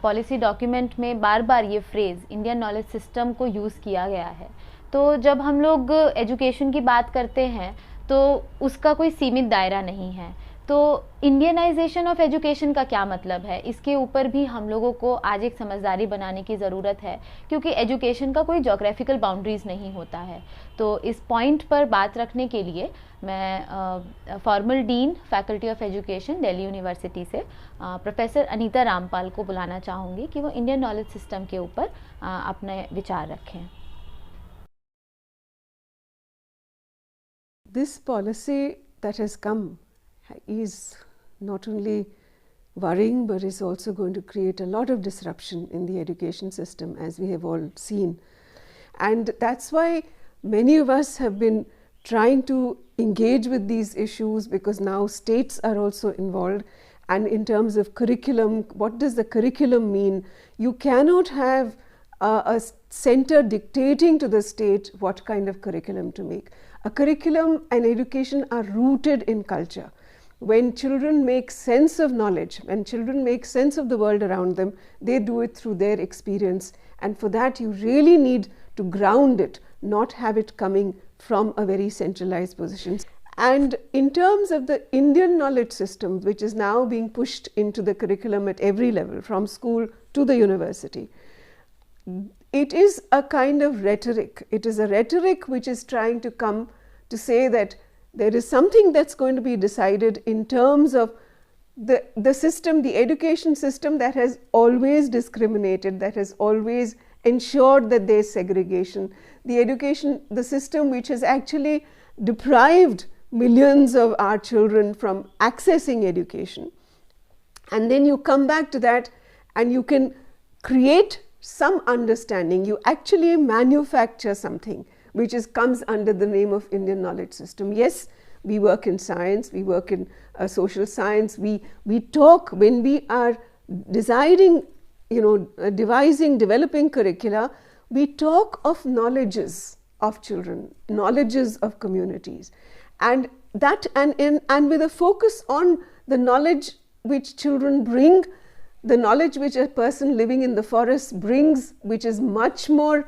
पॉलिसी डॉक्यूमेंट में बार बार ये फ्रेज़ इंडियन नॉलेज सिस्टम को यूज़ किया गया है. तो जब हम लोग एजुकेशन की बात करते हैं तो उसका कोई सीमित दायरा नहीं है. तो इंडियनाइजेशन ऑफ एजुकेशन का क्या मतलब है, इसके ऊपर भी हम लोगों को आज एक समझदारी बनाने की ज़रूरत है, क्योंकि एजुकेशन का कोई जोग्राफिकल बाउंड्रीज़ नहीं होता है. तो इस पॉइंट पर बात रखने के लिए मैं formal dean faculty of education Delhi University से प्रोफेसर अनीता रामपाल को बुलाना चाहूँगी कि वो इंडियन नॉलेज सिस्टम के ऊपर अपने विचार रखें. This policy that has come is not only worrying, but is also going to create a lot of disruption in the education system, as we have all seen. And that's why many of us have been trying to engage with these issues, because now states are also involved. And in terms of curriculum, what does the curriculum mean? You cannot have a center dictating to the state what kind of curriculum to make. A curriculum and education are rooted in culture. When children make sense of knowledge, when children make sense of the world around them, they do it through their experience. And for that, you really need to ground it, not have it coming from a very centralized position. And in terms of the Indian knowledge system, which is now being pushed into the curriculum at every level, from school to the university, it is a kind of rhetoric. It is a rhetoric which is trying to come to say that there is something that's going to be decided in terms of the system, the education system that has always discriminated, that has always ensured that there is segregation, the system which has actually deprived millions of our children from accessing education. And then you come back to that and you can create some understanding. You actually manufacture something which comes under the name of Indian knowledge system. Yes, we work in science, we work in social science, we talk when we are deciding, developing curricula, we talk of knowledges of children, knowledges of communities, and with a focus on the knowledge which children bring, the knowledge which a person living in the forest brings, which is much more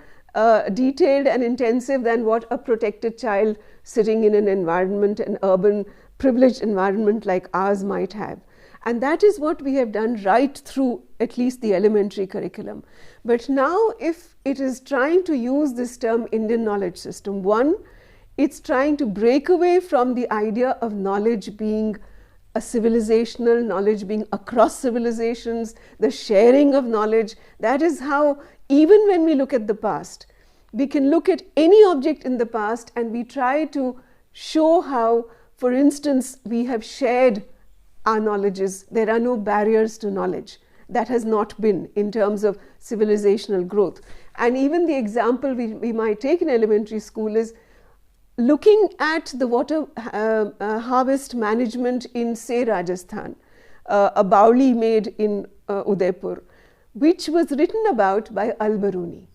detailed and intensive than what a protected child sitting in an environment, an urban privileged environment like ours might have. And that is what we have done right through at least the elementary curriculum. But now if it is trying to use this term Indian knowledge system, one, it's trying to break away from the idea of knowledge being a civilizational, knowledge being across civilizations, the sharing of knowledge. That is how, even when we look at the past, we can look at any object in the past and we try to show how, for instance, we have shared our knowledges. There are no barriers to knowledge. That has not been in terms of civilizational growth. And even the example we might take in elementary school is looking at the water harvest management in, say, Rajasthan, a Bauli made in Udaipur, which was written about by Al-Biruni.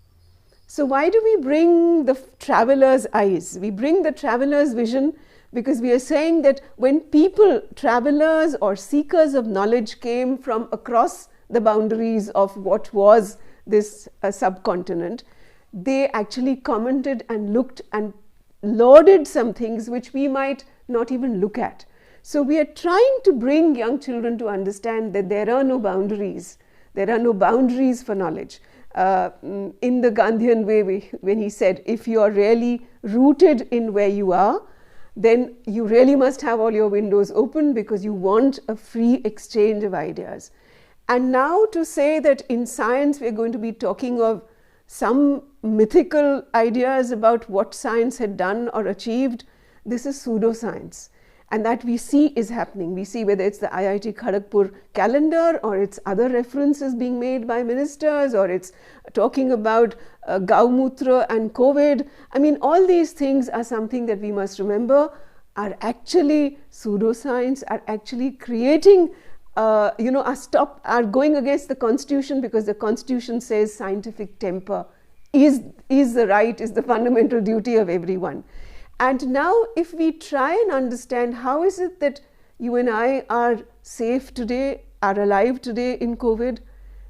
So why do we bring the traveler's eyes? We bring the traveler's vision because we are saying that when people, travelers or seekers of knowledge, came from across the boundaries of what was this subcontinent, they actually commented and looked and lauded some things which we might not even look at. So we are trying to bring young children to understand that there are no boundaries. There are no boundaries for knowledge. In the Gandhian way, when he said, if you are really rooted in where you are, then you really must have all your windows open because you want a free exchange of ideas. And now to say that in science we are going to be talking of some mythical ideas about what science had done or achieved, this is pseudoscience. And that we see is happening. We see whether it's the IIT Kharagpur calendar or it's other references being made by ministers or it's talking about Gaumutra and COVID. I mean, all these things are something that we must remember are actually pseudoscience, are actually creating, are going against the Constitution because the Constitution says scientific temper is the fundamental duty of everyone. And now if we try and understand how is it that you and I are safe today, are alive today in COVID,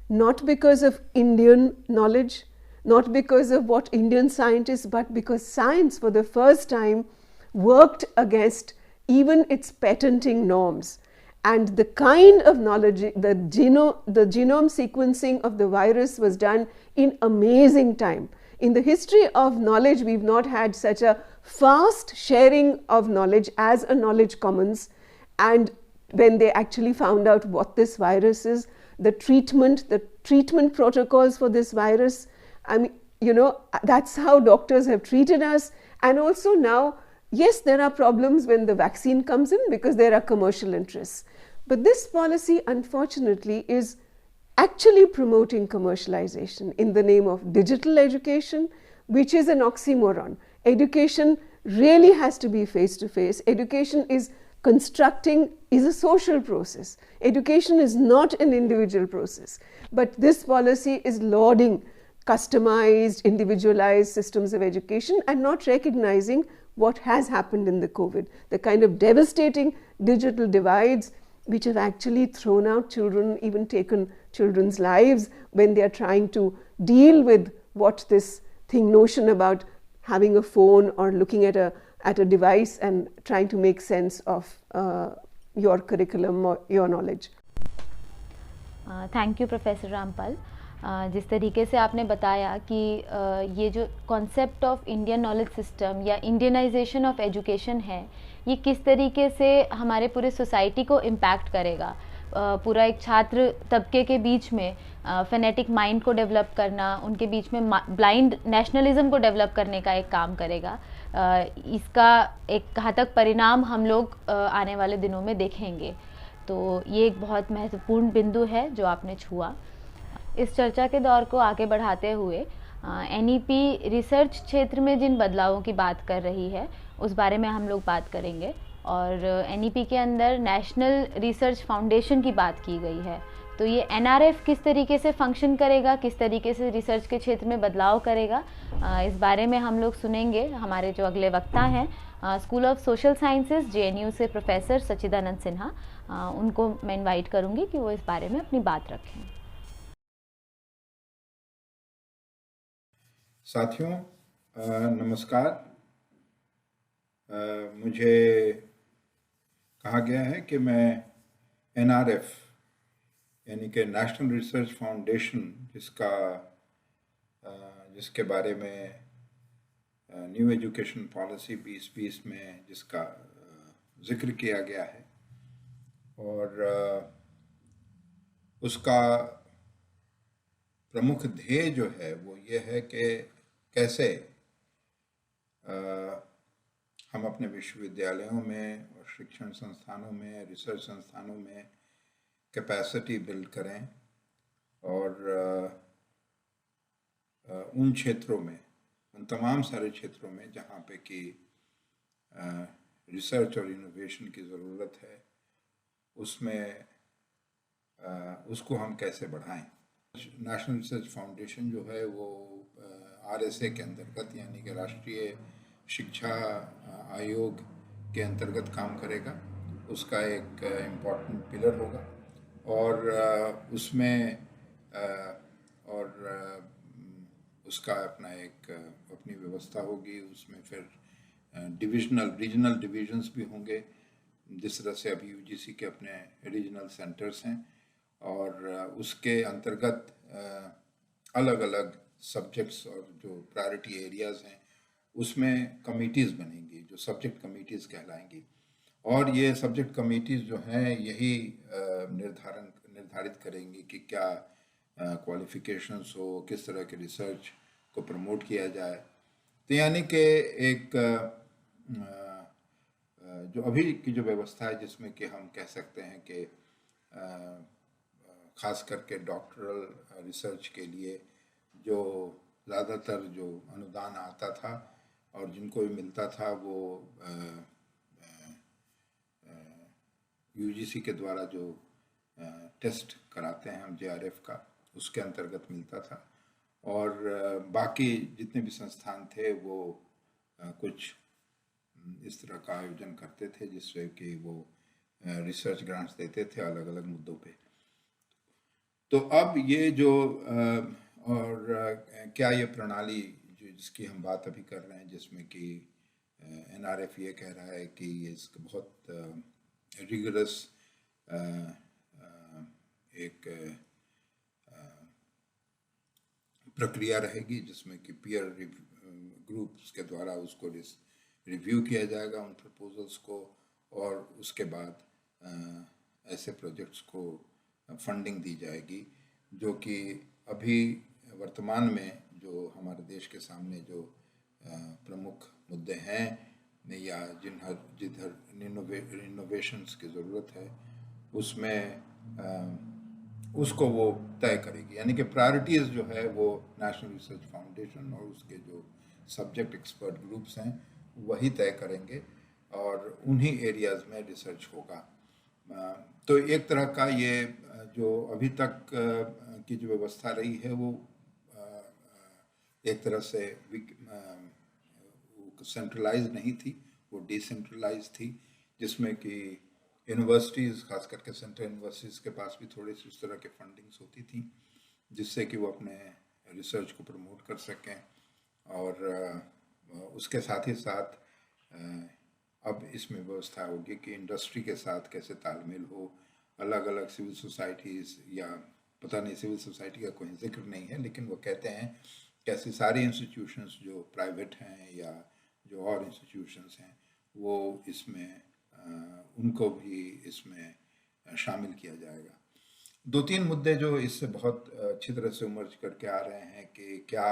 not because of Indian knowledge, not because of what Indian scientists, but because science for the first time worked against even its patenting norms. And the kind of knowledge, the genome sequencing of the virus was done in amazing time. In the history of knowledge, we've not had such a fast sharing of knowledge as a knowledge commons. And when they actually found out what this virus is, the treatment protocols for this virus, I mean, that's how doctors have treated us. And also now, yes, there are problems when the vaccine comes in because there are commercial interests. But this policy, unfortunately, is actually promoting commercialization in the name of digital education, which is an oxymoron. Education really has to be face-to-face. Education is a social process. Education is not an individual process. But this policy is lauding customized, individualized systems of education and not recognizing what has happened in the COVID, the kind of devastating digital divides which have actually thrown out children, even taken children's lives when they are trying to deal with what this notion about having a phone or looking at at a device and trying to make sense of your curriculum or your knowledge. Thank you professor Rampal. जिस तरीके से आपने बताया कि ये जो concept of Indian knowledge system या इंडियनाइजेशन ऑफ एजुकेशन है, ये किस तरीके से हमारे पूरे सोसाइटी को इम्पैक्ट करेगा, पूरा एक छात्र तबके के बीच में फेनेटिक माइंड को डेवलप करना, उनके बीच में ब्लाइंड नेशनलिज्म को डेवलप करने का एक काम करेगा। इसका एक घातक परिणाम हम लोग आने वाले दिनों में देखेंगे। तो ये एक बहुत महत्वपूर्ण बिंदु है जो आपने छुआ। इस चर्चा के दौर को आगे बढ़ाते हुए एनईपी रिसर्च क्षेत्र में जिन बदलावों की बात कर रही है उस बारे में हम लोग बात करेंगे, और एनईपी के अंदर नेशनल रिसर्च फाउंडेशन की बात की गई है। तो ये एनआरएफ किस तरीके से फंक्शन करेगा, किस तरीके से रिसर्च के क्षेत्र में बदलाव करेगा, इस बारे में हम लोग सुनेंगे। हमारे जो अगले वक्ता हैं school of social sciences JNU से प्रोफेसर सच्चिदानंद सिन्हा, उनको मैं इनवाइट करूंगी कि वो इस बारे में अपनी बात रखें। साथियों नमस्कार। मुझे कहा गया है कि मैं एनआरएफ यानी कि नेशनल रिसर्च फाउंडेशन जिसके बारे में न्यू एजुकेशन पॉलिसी 2020 में जिसका जिक्र किया गया है, और उसका प्रमुख ध्येय जो है वो ये है कि कैसे हम अपने विश्वविद्यालयों में और शिक्षण संस्थानों में, रिसर्च संस्थानों में कैपेसिटी बिल्ड करें, और उन क्षेत्रों में, उन तमाम सारे क्षेत्रों में जहाँ पे कि रिसर्च और इनोवेशन की ज़रूरत है, उसमें उसको हम कैसे बढ़ाएं। नेशनल रिसर्च फाउंडेशन जो है वो आरएसए के अंतर्गत यानी कि राष्ट्रीय शिक्षा आयोग के अंतर्गत काम करेगा। उसका एक इम्पॉर्टेंट पिलर होगा, और उसमें उसका अपनी व्यवस्था होगी। उसमें फिर रीजनल डिविजन्स भी होंगे, जिस तरह से अभी यूजीसी के अपने रीजनल सेंटर्स हैं, और उसके अंतर्गत अलग अलग सब्जेक्ट्स और जो प्रायोरिटी एरियाज़ हैं उसमें कमिटीज़ बनेंगी जो सब्जेक्ट कमिटीज़ कहलाएंगी, और ये सब्जेक्ट कमिटीज़ जो हैं यही निर्धारित करेंगी कि क्या क्वालिफिकेशंस हो, किस तरह के रिसर्च को प्रमोट किया जाए। तो यानी कि एक जो अभी की जो व्यवस्था है जिसमें कि हम कह सकते हैं कि ख़ास करके डॉक्टरल रिसर्च के लिए जो ज़्यादातर जो अनुदान आता था और जिनको भी मिलता था वो यूजीसी के द्वारा जो टेस्ट कराते हैं हम जेआरएफ का, उसके अंतर्गत मिलता था, और बाकी जितने भी संस्थान थे वो कुछ इस तरह का आयोजन करते थे जिससे कि वो रिसर्च ग्रांट्स देते थे अलग अलग मुद्दों पे। तो अब ये जो क्या ये प्रणाली जिसकी हम बात अभी कर रहे हैं, जिसमें कि एनआरएफ ये कह रहा है कि ये इसका बहुत रिगरस एक प्रक्रिया रहेगी जिसमें कि पीयर ग्रुप्स के द्वारा उसको रिव्यू किया जाएगा उन प्रपोजल्स को, और उसके बाद ऐसे प्रोजेक्ट्स को फंडिंग दी जाएगी, जो कि अभी वर्तमान में जो हमारे देश के सामने जो प्रमुख मुद्दे हैं या जिधर इनोवेशंस की ज़रूरत है उसमें उसको वो तय करेगी। यानी कि प्रायोरिटीज़ जो है वो नेशनल रिसर्च फाउंडेशन और उसके जो सब्जेक्ट एक्सपर्ट ग्रुप्स हैं वही तय करेंगे, और उन्हीं एरियाज़ में रिसर्च होगा। तो एक तरह का ये जो अभी तक की जो व्यवस्था रही है वो एक तरह से सेंट्रलाइज नहीं थी, वो डिसेंट्रलाइज थी, जिसमें कि यूनिवर्सिटीज़ खास करके सेंट्रल यूनिवर्सिटीज़ के पास भी थोड़ी सी उस तरह के फंडिंग्स होती थी जिससे कि वो अपने रिसर्च को प्रमोट कर सकें, और उसके साथ ही साथ अब इसमें व्यवस्था होगी कि इंडस्ट्री के साथ कैसे तालमेल हो, अलग अलग सिविल सोसाइटीज़, या पता नहीं सिविल सोसाइटी का कोई जिक्र नहीं है, लेकिन वो कहते हैं कैसे सारे इंस्टीट्यूशंस जो प्राइवेट हैं या जो और इंस्टीट्यूशंस हैं वो इसमें उनको भी इसमें शामिल किया जाएगा। दो तीन मुद्दे जो इससे बहुत अच्छी तरह से उमर्ज करके आ रहे हैं कि क्या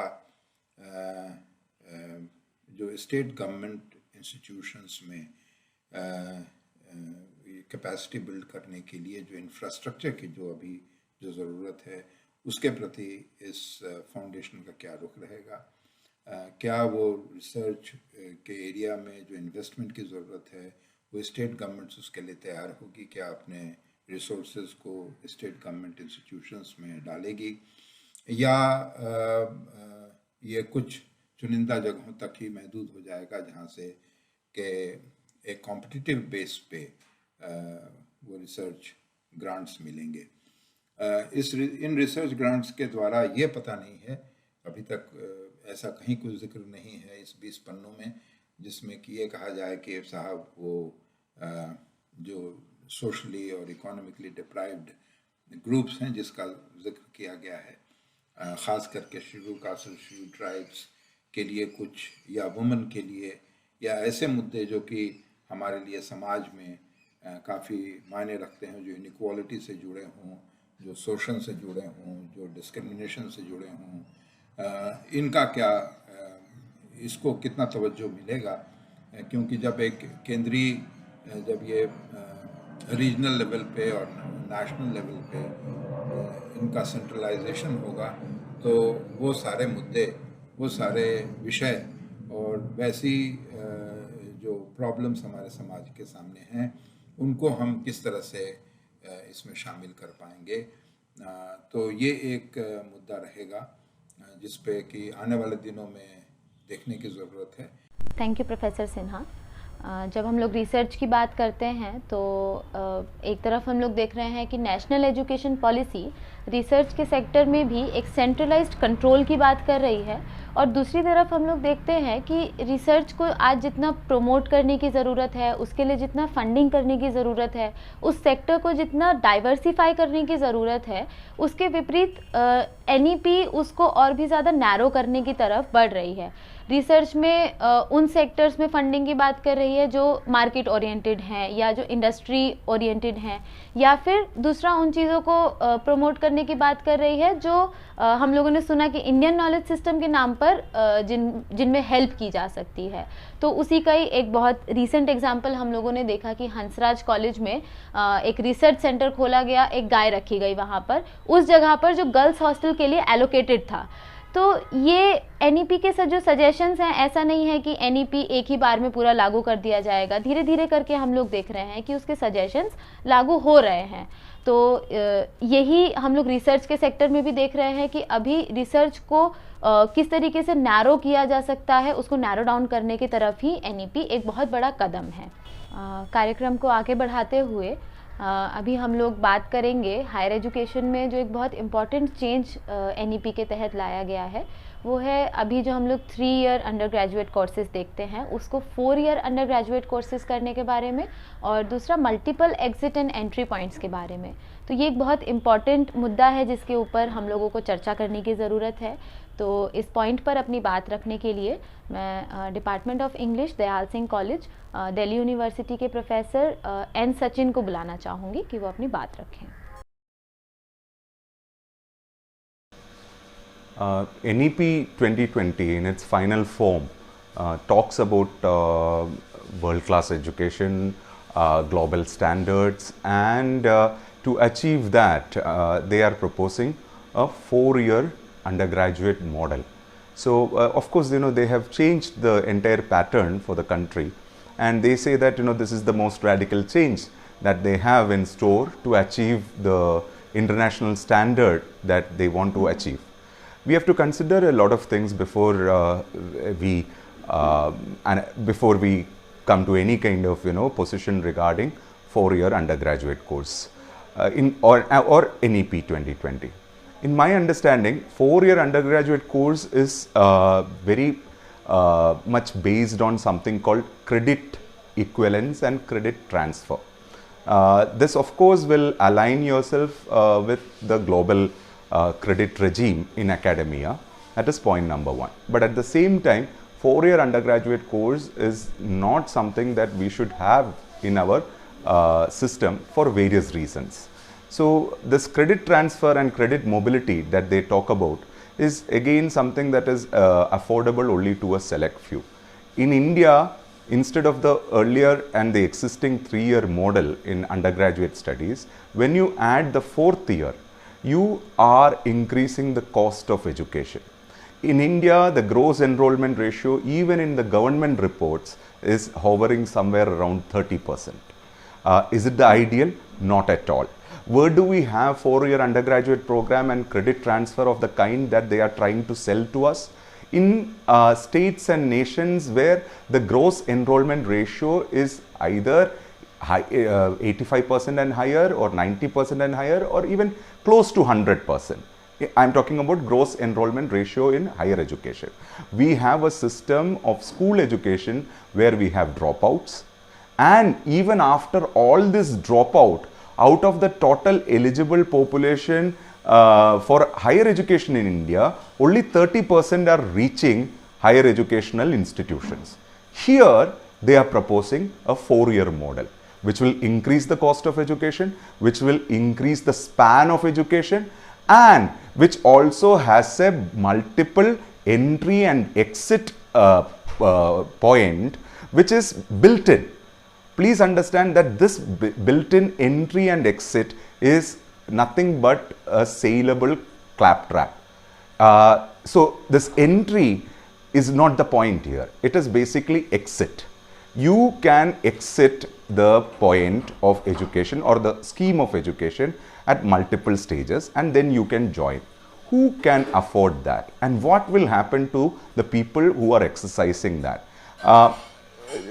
जो स्टेट गवर्नमेंट इंस्टीट्यूशंस में कैपेसिटी बिल्ड करने के लिए जो इंफ्रास्ट्रक्चर की जो अभी जो ज़रूरत है उसके प्रति इस फाउंडेशन का क्या रुख रहेगा, क्या वो रिसर्च के एरिया में जो इन्वेस्टमेंट की ज़रूरत है वो स्टेट गवर्नमेंट्स उसके लिए तैयार होगी, क्या अपने रिसोर्सेज को स्टेट गवर्नमेंट इंस्टीट्यूशंस में डालेगी, या ये कुछ चुनिंदा जगहों तक ही महदूद हो जाएगा जहाँ से कि एक कॉम्पिटिटिव बेस पे वो रिसर्च ग्रांट्स मिलेंगे। इन रिसर्च ग्रांट्स के द्वारा ये पता नहीं है, अभी तक ऐसा कहीं कोई जिक्र नहीं है इस 20 पन्नों में जिसमें कि ये कहा जाए कि साहब वो जो सोशली और इकोनॉमिकली डिप्राइव्ड ग्रुप्स हैं जिसका जिक्र किया गया है, ख़ास करके शेड्यूल कास्ट, शेड्यूल ट्राइब्स के लिए कुछ, या वुमेन के लिए, या ऐसे मुद्दे जो कि हमारे लिए समाज में काफ़ी मायने रखते हैं, जो इनइक्वालिटी से जुड़े हों, जो शोषण से जुड़े हों, जो डिस्क्रिमिनेशन से जुड़े हों, इनका क्या, इसको कितना तवज्जो मिलेगा, क्योंकि जब एक केंद्रीय, जब ये रीजनल लेवल पे और नेशनल लेवल पे इनका सेंट्रलाइजेशन होगा तो वो सारे मुद्दे, वो सारे विषय और वैसी जो प्रॉब्लम्स हमारे समाज के सामने हैं उनको हम किस तरह से इसमें शामिल कर पाएंगे। तो ये एक मुद्दा रहेगा जिस पे कि आने वाले दिनों में देखने की ज़रूरत है। Thank you professor Sinha. जब हम लोग रिसर्च की बात करते हैं तो एक तरफ हम लोग देख रहे हैं कि नेशनल एजुकेशन पॉलिसी रिसर्च के सेक्टर में भी एक सेंट्रलाइज्ड कंट्रोल की बात कर रही है, और दूसरी तरफ हम लोग देखते हैं कि रिसर्च को आज जितना प्रमोट करने की ज़रूरत है, उसके लिए जितना फंडिंग करने की ज़रूरत है, उस सेक्टर को जितना डाइवर्सिफाई करने की ज़रूरत है, उसके विपरीत एनईपी उसको और भी ज़्यादा नैरो करने की तरफ बढ़ रही है। रिसर्च में उन सेक्टर्स में फंडिंग की बात कर रही है जो मार्केट ओरिएंटेड हैं या जो इंडस्ट्री ओरिएंटेड हैं, या फिर दूसरा उन चीज़ों को प्रमोट करने की बात कर रही है जो हम लोगों ने सुना कि इंडियन नॉलेज सिस्टम के नाम पर जिनमें हेल्प की जा सकती है। तो उसी का ही एक बहुत रीसेंट एग्जांपल हम लोगों ने देखा कि हंसराज कॉलेज में एक रिसर्च सेंटर खोला गया, एक गाय रखी गई वहाँ पर, उस जगह पर जो गर्ल्स हॉस्टल के लिए एलोकेटेड था। तो ये एनईपी के जो सजेशंस हैं, ऐसा नहीं है कि एनईपी एक ही बार में पूरा लागू कर दिया जाएगा, धीरे धीरे करके हम लोग देख रहे हैं कि उसके सजेशंस लागू हो रहे हैं। तो यही हम लोग रिसर्च के सेक्टर में भी देख रहे हैं कि अभी रिसर्च को किस तरीके से नैरो किया जा सकता है, उसको नैरो डाउन करने की तरफ ही एनईपी एक बहुत बड़ा कदम है। कार्यक्रम को आगे बढ़ाते हुए अभी हम लोग बात करेंगे हायर एजुकेशन में जो एक बहुत इम्पॉर्टेंट चेंज एनईपी के तहत लाया गया है, वो है अभी जो हम लोग 3 ईयर अंडर ग्रेजुएट कोर्सेज देखते हैं उसको 4 ईयर अंडर ग्रेजुएट कोर्सेज करने के बारे में, और दूसरा multiple exit and entry points के बारे में। तो ये एक बहुत इम्पॉर्टेंट मुद्दा है जिसके ऊपर हम लोगों को चर्चा करने की ज़रूरत है। तो इस पॉइंट पर अपनी बात रखने के लिए मैं department of English Dayal Singh college Delhi university के प्रोफेसर एन सचिन को बुलाना चाहूँगी कि वो अपनी बात रखें। NEP 2020 in its final form talks about world-class education, global standards, and to achieve that they are proposing a 4-year undergraduate model. So of course, they have changed the entire pattern for the country, and they say that this is the most radical change that they have in store to achieve the international standard that they want to achieve. We have to consider a lot of things before before we come to any kind of position regarding 4-year undergraduate course or NEP 2020. In my understanding, 4-year undergraduate course is very much based on something called credit equivalence and credit transfer. This of course will align yourself with the global credit regime in academia. That is point number one. But at the same time, 4-year undergraduate course is not something that we should have in our system for various reasons. So this credit transfer and credit mobility that they talk about is again something that is affordable only to a select few. In India, instead of the earlier and the existing 3-year model in undergraduate studies, when you add the 4th year, you are increasing the cost of education. In India, the gross enrollment ratio, even in the government reports, is hovering somewhere around 30%. Is it the ideal? Not at all. Where do we have 4-year undergraduate program and credit transfer of the kind that they are trying to sell to us? In states and nations where the gross enrollment ratio is either 85% and higher, or 90% and higher, or even close to 100%. I'm talking about gross enrollment ratio in higher education. We have a system of school education where we have dropouts, and even after all this dropout, out of the total eligible population for higher education in India, only 30% are reaching higher educational institutions. Here, they are proposing a 4-year model, which will increase the cost of education, which will increase the span of education, and which also has a multiple entry and exit point, which is built in. Please understand that this built-in entry and exit is nothing but a saleable claptrap. So this entry is not the point here. It is basically exit. You can exit the point of education or the scheme of education at multiple stages, and then you can join. Who can afford that? And what will happen to the people who are exercising that?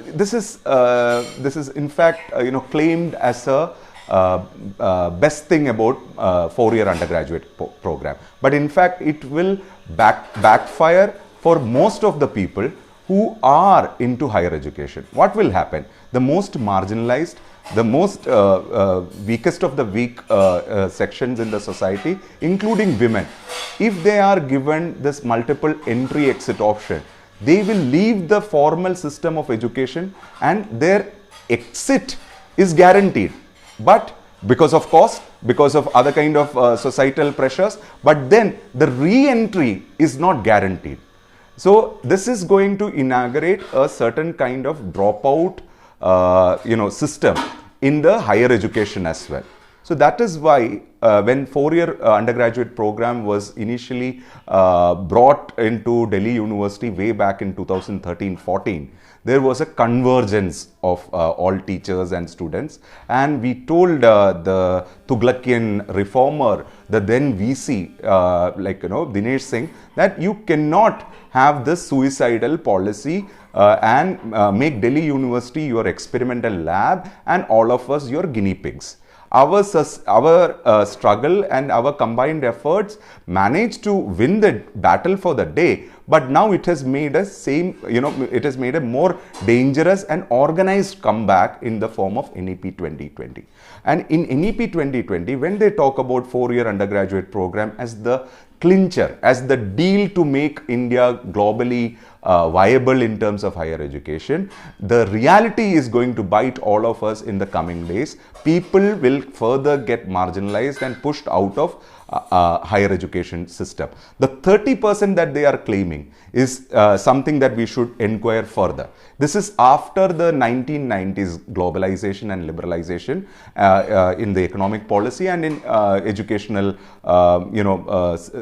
This is in fact claimed as a best thing about 4-year undergraduate program, but in fact it will backfire for most of the people who are into higher education. What will happen? The most marginalized, the most weakest of the weak sections in the society, including women, if they are given this multiple entry exit option, they will leave the formal system of education and their exit is guaranteed. But because of cost, because of other kind of societal pressures, but then the re-entry is not guaranteed. So this is going to inaugurate a certain kind of dropout system in the higher education as well. So that is why when 4-year undergraduate program was initially brought into Delhi University way back in 2013-14, there was a convergence of all teachers and students, and we told the Tughlaqian reformer, the then VC, Dinesh Singh, that you cannot have this suicidal policy and make Delhi University your experimental lab and all of us your guinea pigs. Our struggle and our combined efforts managed to win the battle for the day, but now it has made it has made a more dangerous and organized comeback in the form of NEP 2020. And in NEP 2020, when they talk about 4-year undergraduate program as the clincher, as the deal to make India globally viable in terms of higher education, the reality is going to bite all of us in the coming days. People will further get marginalized and pushed out of higher education system. The 30% that they are claiming is something that we should inquire further. This is after the 1990s globalization and liberalization in the economic policy and in educational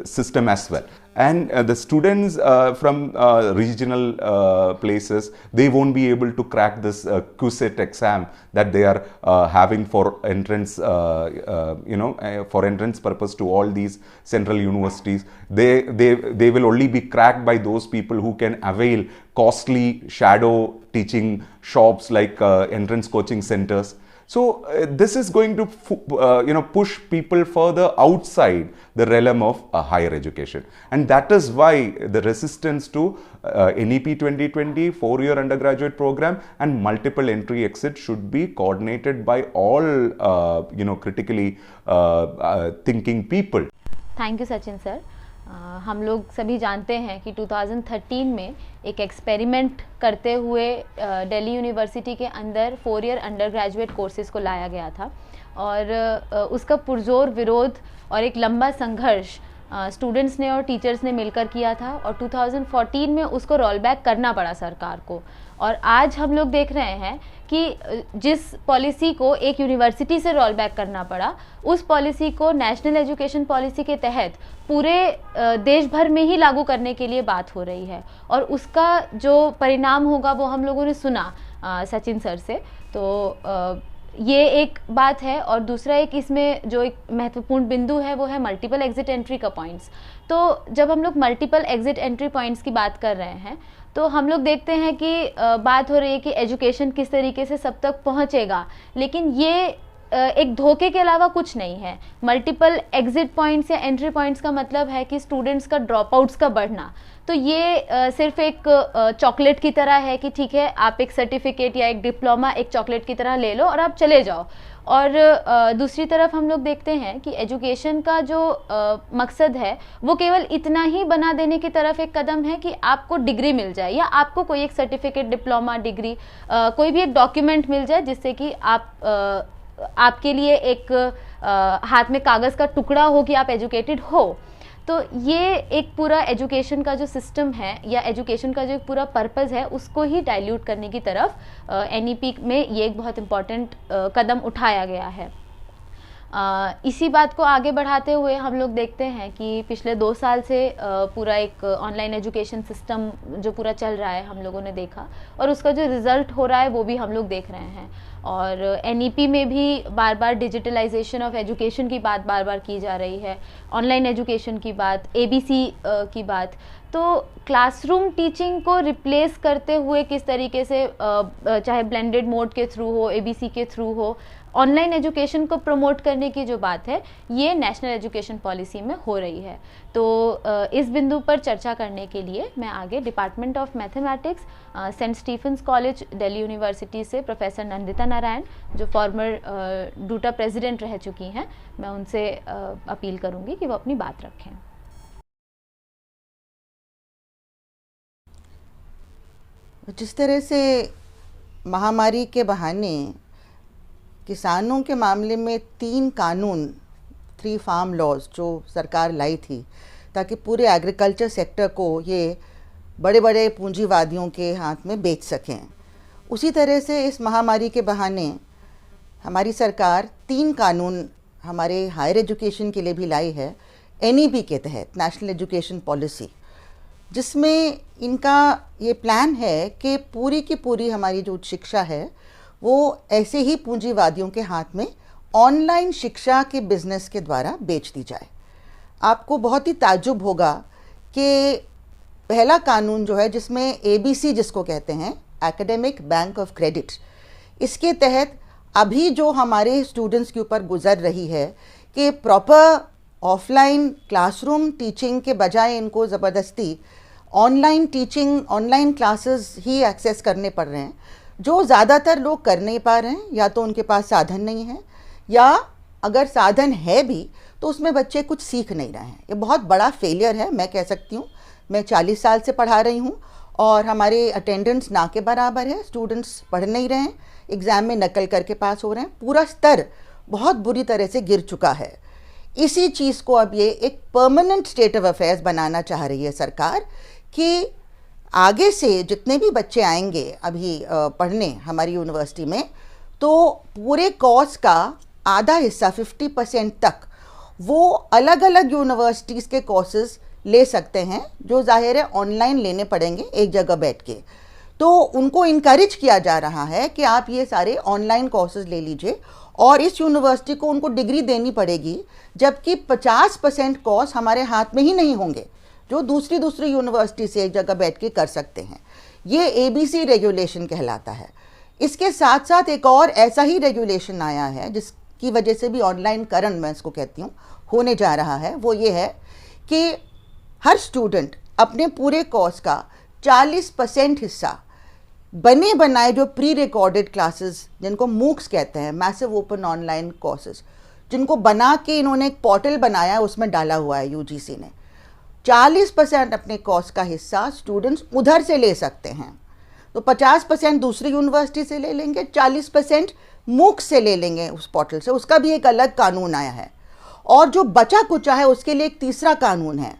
system as well. And the students from regional places, they won't be able to crack this QCET exam that they are having for entrance, for entrance purpose to all these central universities. They will only be cracked by those people who can avail costly shadow teaching shops like entrance coaching centers. So this is going to push people further outside the realm of higher education, and that is why the resistance to NEP 2020 4-year undergraduate program and multiple entry exit should be coordinated by all critically thinking people. Thank you Sachin sir. हम लोग सभी जानते हैं कि 2013 में एक एक्सपेरिमेंट करते हुए दिल्ली यूनिवर्सिटी के अंदर 4-year अंडर ग्रेजुएट कोर्सेज़ को लाया गया था, और उसका पुरजोर विरोध और एक लंबा संघर्ष स्टूडेंट्स ने और टीचर्स ने मिलकर किया था, और 2014 में उसको रोल बैक करना पड़ा सरकार को। और आज हम लोग देख रहे हैं कि जिस पॉलिसी को एक यूनिवर्सिटी से रोल बैक करना पड़ा, उस पॉलिसी को नेशनल एजुकेशन पॉलिसी के तहत पूरे देश भर में ही लागू करने के लिए बात हो रही है, और उसका जो परिणाम होगा वो हम लोगों ने सुना सचिन सर से। तो ये एक बात है, और दूसरा एक इसमें जो एक महत्वपूर्ण बिंदु है वो है मल्टीपल एग्जिट एंट्री का पॉइंट्स। तो जब हम लोग मल्टीपल एग्जिट एंट्री पॉइंट्स की बात कर रहे हैं, तो हम लोग देखते हैं कि बात हो रही है कि एजुकेशन किस तरीके से सब तक पहुंचेगा, लेकिन ये एक धोखे के अलावा कुछ नहीं है। मल्टीपल एग्जिट पॉइंट्स या एंट्री पॉइंट्स का मतलब है कि स्टूडेंट्स का ड्रॉप आउट्स का बढ़ना। तो ये सिर्फ एक चॉकलेट की तरह है कि ठीक है, आप एक सर्टिफिकेट या एक डिप्लोमा एक चॉकलेट की तरह ले लो और आप चले जाओ। और दूसरी तरफ हम लोग देखते हैं कि एजुकेशन का जो मकसद है वो केवल इतना ही बना देने की तरफ एक कदम है कि आपको डिग्री मिल जाए, या आपको कोई एक सर्टिफिकेट, डिप्लोमा, डिग्री, कोई भी एक डॉक्यूमेंट मिल जाए जिससे कि आपके लिए एक हाथ में कागज़ का टुकड़ा हो कि आप एजुकेटेड हो। तो ये एक पूरा एजुकेशन का जो सिस्टम है या एजुकेशन का जो एक पूरा पर्पस है उसको ही डाइल्यूट करने की तरफ एनईपी में ये एक बहुत इम्पॉर्टेंट कदम उठाया गया है। इसी बात को आगे बढ़ाते हुए हम लोग देखते हैं कि पिछले 2 साल से पूरा एक ऑनलाइन एजुकेशन सिस्टम जो पूरा चल रहा है हम लोगों ने देखा, और उसका जो रिज़ल्ट हो रहा है वो भी हम लोग देख रहे हैं। और एनईपी में भी बार बार डिजिटलाइजेशन ऑफ एजुकेशन की बात बार बार की जा रही है, ऑनलाइन एजुकेशन की बात, एबीसी की बात। तो क्लासरूम टीचिंग को रिप्लेस करते हुए किस तरीके से चाहे ब्लेंडेड मोड के थ्रू हो, एबीसी के थ्रू हो, ऑनलाइन एजुकेशन को प्रमोट करने की जो बात है ये नेशनल एजुकेशन पॉलिसी में हो रही है। तो इस बिंदु पर चर्चा करने के लिए मैं आगे department of mathematics Saint Stephen's College Delhi University से प्रोफेसर नंदिता नारायण, जो फॉर्मर डूटा प्रेसिडेंट रह चुकी हैं, मैं उनसे अपील करूंगी कि वो अपनी बात रखें। जिस तरह से महामारी के बहाने किसानों के मामले में 3 कानून, 3 फार्म लॉज जो सरकार लाई थी ताकि पूरे एग्रीकल्चर सेक्टर को ये बड़े बड़े पूंजीवादियों के हाथ में बेच सकें, उसी तरह से इस महामारी के बहाने हमारी सरकार 3 कानून हमारे हायर एजुकेशन के लिए भी लाई है एनईपी के तहत, नेशनल एजुकेशन पॉलिसी, जिसमें इनका ये प्लान है कि पूरी की पूरी हमारी जो उच्च शिक्षा है वो ऐसे ही पूंजीवादियों के हाथ में ऑनलाइन शिक्षा के बिजनेस के द्वारा बेच दी जाए। आपको बहुत ही ताज्जुब होगा कि पहला कानून जो है, जिसमें एबीसी जिसको कहते हैं, एकेडमिक बैंक ऑफ क्रेडिट, इसके तहत अभी जो हमारे स्टूडेंट्स के ऊपर गुजर रही है कि प्रॉपर ऑफलाइन क्लासरूम टीचिंग के बजाय इनको ज़बरदस्ती ऑनलाइन टीचिंग, ऑनलाइन क्लासेस ही एक्सेस करने पड़ रहे हैं, जो ज़्यादातर लोग कर नहीं पा रहे हैं, या तो उनके पास साधन नहीं है, या अगर साधन है भी तो उसमें बच्चे कुछ सीख नहीं रहे हैं। ये बहुत बड़ा फेलियर है, मैं कह सकती हूँ। मैं 40 साल से पढ़ा रही हूँ और हमारे अटेंडेंस ना के बराबर है, स्टूडेंट्स पढ़ नहीं रहे हैं, एग्ज़ाम में नकल करके पास हो रहे हैं, पूरा स्तर बहुत बुरी तरह से गिर चुका है। इसी चीज़ को अब ये एक परमानेंट स्टेट ऑफ अफेयर्स बनाना चाह रही है सरकार कि आगे से जितने भी बच्चे आएंगे अभी पढ़ने हमारी यूनिवर्सिटी में, तो पूरे कोर्स का आधा हिस्सा 50% तक वो अलग अलग यूनिवर्सिटीज़ के कोर्सेज ले सकते हैं, जो जाहिर है ऑनलाइन लेने पड़ेंगे एक जगह बैठ के। तो उनको इनकरेज किया जा रहा है कि आप ये सारे ऑनलाइन कोर्सेज ले लीजिए, और इस यूनिवर्सिटी को उनको डिग्री देनी पड़ेगी, जबकि 50% कोर्स हमारे हाथ में ही नहीं होंगे जो दूसरी यूनिवर्सिटी से एक जगह बैठ के कर सकते हैं। ये एबीसी रेगुलेशन कहलाता है। इसके साथ साथ एक और ऐसा ही रेगुलेशन आया है जिसकी वजह से भी ऑनलाइन करण, मैं इसको कहती हूँ, होने जा रहा है। वो ये है कि हर स्टूडेंट अपने पूरे कोर्स का 40% हिस्सा बने बनाए जो प्री रिकॉर्डेड क्लासेस, जिनको मूक्स कहते हैं, मैसिव ओपन ऑनलाइन कोर्सेज, जिनको बना के इन्होंने एक पोर्टल बनाया, उसमें डाला हुआ है यूजीसी ने। 40% अपने कोर्स का हिस्सा स्टूडेंट्स उधर से ले सकते हैं। तो 50% दूसरी यूनिवर्सिटी से ले लेंगे, 40% मूक से ले लेंगे उस पोर्टल से। उसका भी एक अलग कानून आया है। और जो बचा कुचा है उसके लिए एक तीसरा कानून है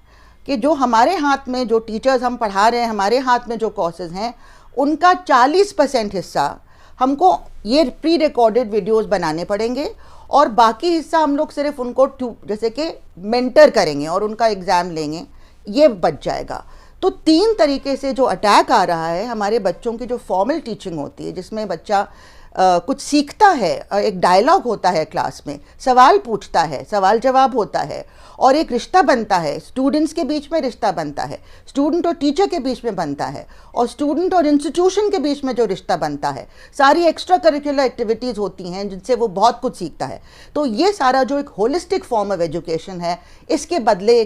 कि जो हमारे हाथ में, जो टीचर्स हम पढ़ा रहे हैं, हमारे हाथ में जो कोर्सेज हैं, उनका 40% हिस्सा हमको ये प्री रिकॉर्डेड वीडियोस बनाने पड़ेंगे और बाकी हिस्सा हम लोग सिर्फ उनको जैसे कि मेंटर करेंगे और उनका एग्ज़ाम लेंगे, ये बच जाएगा। तो 3 तरीके से जो अटैक आ रहा है हमारे बच्चों की, जो फॉर्मल टीचिंग होती है जिसमें बच्चा कुछ सीखता है, एक डायलॉग होता है क्लास में, सवाल पूछता है, सवाल जवाब होता है और एक रिश्ता बनता है, स्टूडेंट्स के बीच में रिश्ता बनता है, स्टूडेंट और टीचर के बीच में बनता है, और स्टूडेंट और इंस्टीट्यूशन के बीच में जो रिश्ता बनता है, सारी एक्स्ट्रा करिकुलर एक्टिविटीज़ होती हैं जिनसे वो बहुत कुछ सीखता है। तो ये सारा जो एक होलिस्टिक फॉर्म ऑफ एजुकेशन है, इसके बदले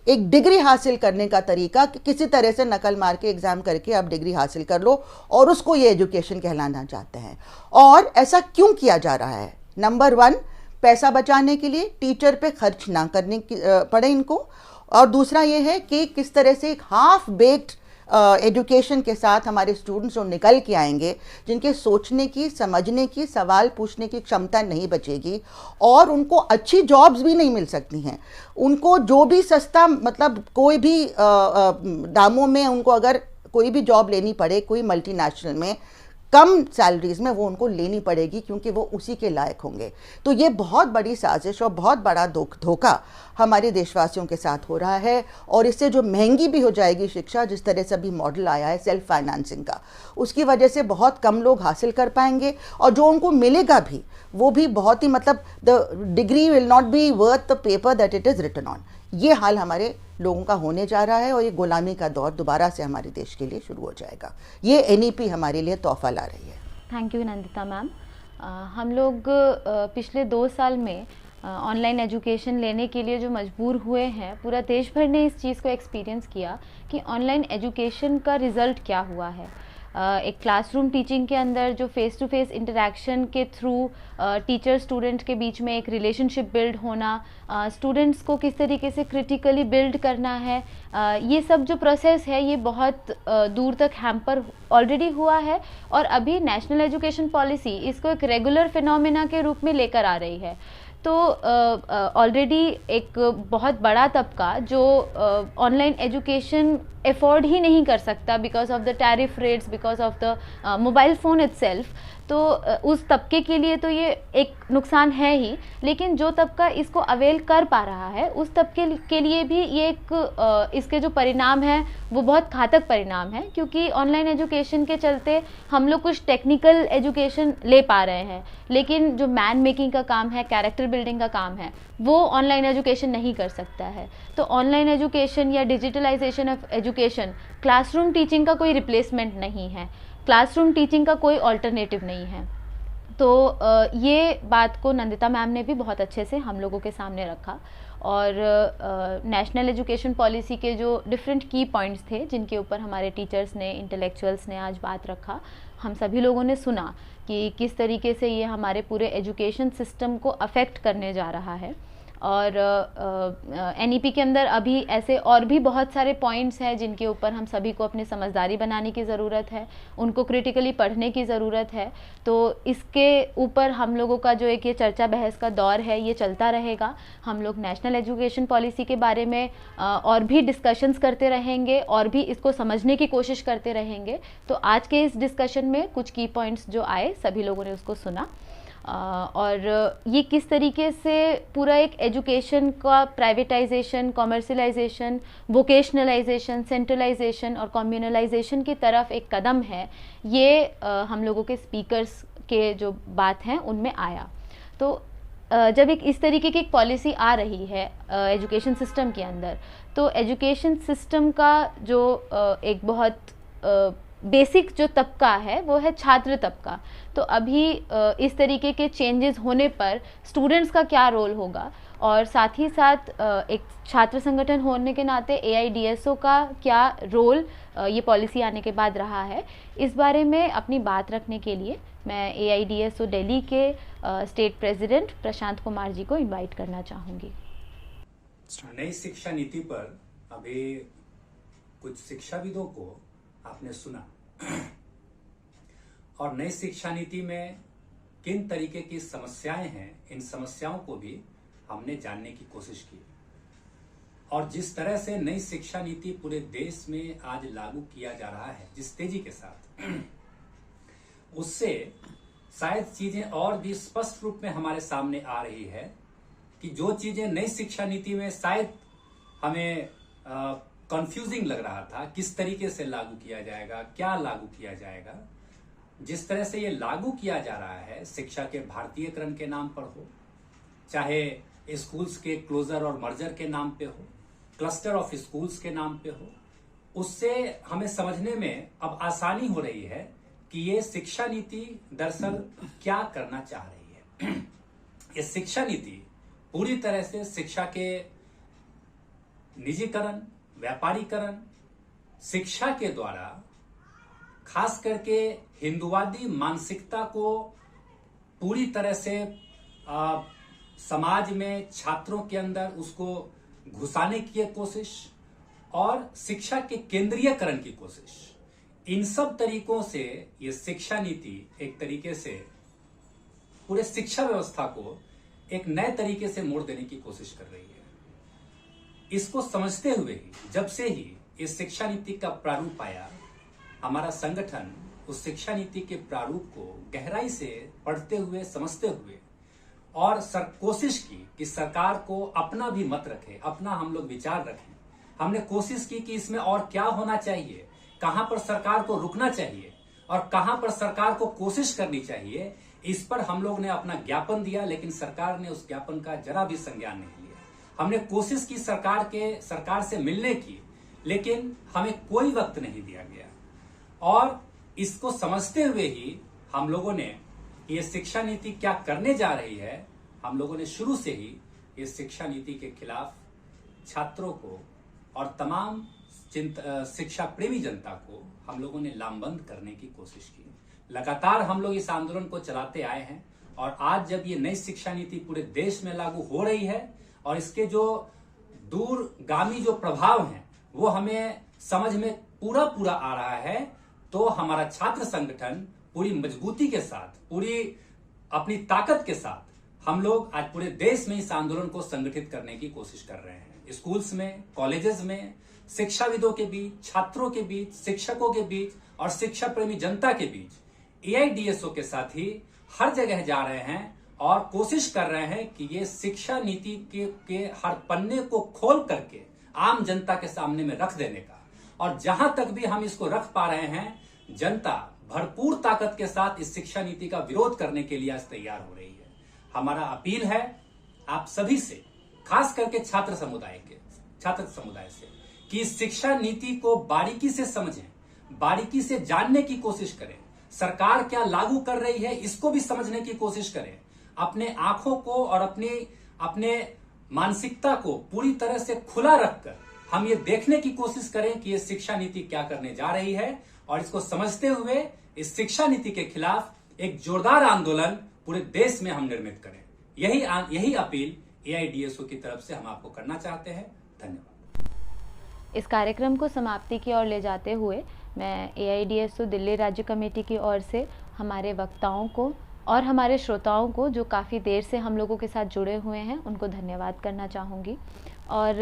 एक डिग्री हासिल करने का तरीका कि किसी तरह से नकल मार के एग्ज़ाम करके आप डिग्री हासिल कर लो, और उसको ये एजुकेशन कहलाना चाहते हैं। और ऐसा क्यों किया जा रहा है? नंबर 1, पैसा बचाने के लिए, टीचर पे खर्च ना करने की पड़े इनको। और दूसरा ये है कि किस तरह से एक हाफ बेक्ड एजुकेशन के साथ हमारे स्टूडेंट्स जो निकल के आएंगे, जिनके सोचने की, समझने की, सवाल पूछने की क्षमता नहीं बचेगी और उनको अच्छी जॉब्स भी नहीं मिल सकती हैं। उनको जो भी सस्ता, मतलब कोई भी दामों में उनको अगर कोई भी जॉब लेनी पड़े, कोई मल्टीनेशनल में कम सैलरीज में, वो उनको लेनी पड़ेगी क्योंकि वो उसी के लायक होंगे। तो ये बहुत बड़ी साजिश और बहुत बड़ा धोखा हमारे देशवासियों के साथ हो रहा है। और इससे जो महंगी भी हो जाएगी शिक्षा, जिस तरह से अभी मॉडल आया है सेल्फ फाइनेंसिंग का, उसकी वजह से बहुत कम लोग हासिल कर पाएंगे और जो उनको मिलेगा भी वो भी बहुत ही, मतलब the degree will not be worth the paper that it is written on. ये हाल हमारे लोगों का होने जा रहा है और ये गुलामी का दौर दोबारा से हमारे देश के लिए शुरू हो जाएगा। ये एनईपी हमारे लिए तोहफा ला रही है। Thank you Nandita ma'am. हम लोग पिछले 2 साल में ऑनलाइन एजुकेशन लेने के लिए जो मजबूर हुए हैं, पूरा देश भर ने इस चीज़ को एक्सपीरियंस किया कि ऑनलाइन एजुकेशन का रिज़ल्ट क्या हुआ है। एक क्लासरूम टीचिंग के अंदर जो फेस टू फेस इंटरेक्शन के थ्रू टीचर स्टूडेंट के बीच में एक रिलेशनशिप बिल्ड होना, स्टूडेंट्स को किस तरीके से क्रिटिकली बिल्ड करना है, ये सब जो प्रोसेस है ये बहुत दूर तक हैम्पर ऑलरेडी हुआ है। और अभी नेशनल एजुकेशन पॉलिसी इसको एक रेगुलर फिनोमेना के रूप में लेकर आ रही है। तो ऑलरेडी एक बहुत बड़ा तबका जो ऑनलाइन एजुकेशन अफोर्ड ही नहीं कर सकता because of the tariff rates, because of the mobile phone itself, तो उस तबके के लिए तो ये एक नुकसान है ही, लेकिन जो तबका इसको अवेल कर पा रहा है उस तबके के लिए भी ये एक इसके जो परिणाम है वो बहुत घातक परिणाम है। क्योंकि ऑनलाइन एजुकेशन के चलते हम लोग कुछ टेक्निकल एजुकेशन ले पा रहे हैं, लेकिन जो मैन मेकिंग का काम है, कैरेक्टर बिल्डिंग का काम है, वो ऑनलाइन एजुकेशन नहीं कर सकता है। तो ऑनलाइन एजुकेशन या digitalisation of education classroom teaching का कोई रिप्लेसमेंट नहीं है, क्लासरूम टीचिंग का कोई ऑल्टरनेटिव नहीं है। तो ये बात को नंदिता मैम ने भी बहुत अच्छे से हम लोगों के सामने रखा और नेशनल एजुकेशन पॉलिसी के जो डिफरेंट की पॉइंट्स थे जिनके ऊपर हमारे टीचर्स ने, इंटेलेक्चुअल्स ने आज बात रखा, हम सभी लोगों ने सुना कि किस तरीके से ये हमारे पूरे एजुकेशन सिस्टम को अफेक्ट करने जा रहा है। और एनईपी के अंदर अभी ऐसे और भी बहुत सारे पॉइंट्स हैं जिनके ऊपर हम सभी को अपनी समझदारी बनाने की ज़रूरत है, उनको क्रिटिकली पढ़ने की ज़रूरत है। तो इसके ऊपर हम लोगों का जो एक ये चर्चा बहस का दौर है ये चलता रहेगा। हम लोग नेशनल एजुकेशन पॉलिसी के बारे में और भी डिस्कशंस करते रहेंगे और भी इसको समझने की कोशिश करते रहेंगे। तो आज के इस डिस्कशन में कुछ की पॉइंट्स जो आए सभी लोगों ने उसको सुना और ये किस तरीके से पूरा एक एजुकेशन का प्राइवेटाइजेशन, कॉमर्शलाइजेशन, वोकेशनलाइजेशन, सेंट्रलाइजेशन और कम्युनलाइजेशन की तरफ एक कदम है, ये हम लोगों के स्पीकर्स के जो बात हैं उनमें आया। तो जब एक इस तरीके की एक पॉलिसी आ रही है एजुकेशन सिस्टम के अंदर, तो एजुकेशन सिस्टम का जो एक बहुत बेसिक जो तबका है वो है छात्र तबका। तो अभी इस तरीके के चेंजेस होने पर स्टूडेंट्स का क्या रोल होगा, और साथ ही साथ एक छात्र संगठन होने के नाते AIDSO का क्या रोल ये पॉलिसी आने के बाद रहा है, इस बारे में अपनी बात रखने के लिए मैं AIDSO दिल्ली के स्टेट प्रेसिडेंट प्रशांत कुमार जी को इनवाइट करना चाहूँगी। नई शिक्षा नीति पर अभी कुछ शिक्षाविदों को आपने सुना और नई शिक्षा नीति में किन तरीके की समस्याएं हैं, इन समस्याओं को भी हमने जानने की कोशिश की। और जिस तरह से नई शिक्षा नीति पूरे देश में आज लागू किया जा रहा है, जिस तेजी के साथ, उससे शायद चीजें और भी स्पष्ट रूप में हमारे सामने आ रही है कि जो चीजें नई शिक्षा नीति में शायद हमें कंफ्यूजिंग लग रहा था, किस तरीके से लागू किया जाएगा, क्या लागू किया जाएगा, जिस तरह से ये लागू किया जा रहा है, शिक्षा के भारतीयकरण के नाम पर हो, चाहे स्कूल्स के क्लोजर और मर्जर के नाम पे हो, क्लस्टर ऑफ स्कूल्स के नाम पे हो, उससे हमें समझने में अब आसानी हो रही है कि ये शिक्षा नीति दरअसल क्या करना चाह रही है। ये शिक्षा नीति पूरी तरह से शिक्षा के निजीकरण, व्यापारीकरण, शिक्षा के द्वारा खास करके हिंदुवादी मानसिकता को पूरी तरह से समाज में छात्रों के अंदर उसको घुसाने की कोशिश और शिक्षा के केंद्रीयकरण की कोशिश, इन सब तरीकों से ये शिक्षा नीति एक तरीके से पूरे शिक्षा व्यवस्था को एक नए तरीके से मोड़ देने की कोशिश कर रही है। इसको समझते हुए ही, जब से ही इस शिक्षा नीति का प्रारूप आया, हमारा संगठन उस शिक्षा नीति के प्रारूप को गहराई से पढ़ते हुए, समझते हुए और कोशिश की कि सरकार को अपना भी मत रखे, अपना हम लोग विचार रखें। हमने कोशिश की कि इसमें और क्या होना चाहिए, कहां पर सरकार को रुकना चाहिए और कहां पर सरकार को कोशिश करनी चाहिए, इस पर हम लोग ने अपना ज्ञापन दिया, लेकिन सरकार ने उस ज्ञापन का जरा भी संज्ञान नहीं लिया। हमने कोशिश की सरकार से मिलने की, लेकिन हमें कोई वक्त नहीं दिया गया। और इसको समझते हुए ही हम लोगों ने ये शिक्षा नीति क्या करने जा रही है, हम लोगों ने शुरू से ही इस शिक्षा नीति के खिलाफ छात्रों को और तमाम शिक्षा प्रेमी जनता को हम लोगों ने लामबंद करने की कोशिश की। लगातार हम लोग इस आंदोलन को चलाते आए हैं और आज जब ये नई शिक्षा नीति पूरे देश में लागू हो रही है और इसके जो दूरगामी जो प्रभाव हैं वो हमें समझ में पूरा आ रहा है, तो हमारा छात्र संगठन पूरी मजबूती के साथ, पूरी अपनी ताकत के साथ हम लोग आज पूरे देश में इस आंदोलन को संगठित करने की कोशिश कर रहे हैं। स्कूल्स में, कॉलेजेस में, शिक्षाविदों के बीच, छात्रों के बीच, शिक्षकों के बीच और शिक्षा प्रेमी जनता के बीच AIDSO के साथ ही हर जगह जा रहे हैं और कोशिश कर रहे हैं कि ये शिक्षा नीति के हर पन्ने को खोल करके आम जनता के सामने में रख देने का। और जहां तक भी हम इसको रख पा रहे हैं, जनता भरपूर ताकत के साथ इस शिक्षा नीति का विरोध करने के लिए आज तैयार हो रही है। हमारा अपील है आप सभी से, खास करके छात्र समुदाय से, कि इस शिक्षा नीति को बारीकी से समझें, बारीकी से जानने की कोशिश करें, सरकार क्या लागू कर रही है इसको भी समझने की कोशिश करें, अपने आंखों को और अपने मानसिकता को पूरी तरह से खुला रखकर हम ये देखने की कोशिश करें कि ये शिक्षा नीति क्या करने जा रही है, और इसको समझते हुए इस शिक्षा नीति के खिलाफ एक जोरदार आंदोलन पूरे देश में हम निर्मित करें। यही अपील AIDSO की तरफ से हम आपको करना चाहते हैं। धन्यवाद। इस कार्यक्रम को समाप्ति की ओर ले जाते हुए मैं AIDSO दिल्ली राज्य कमेटी की ओर से हमारे वक्ताओं को और हमारे श्रोताओं को, जो काफ़ी देर से हम लोगों के साथ जुड़े हुए हैं, उनको धन्यवाद करना चाहूँगी। और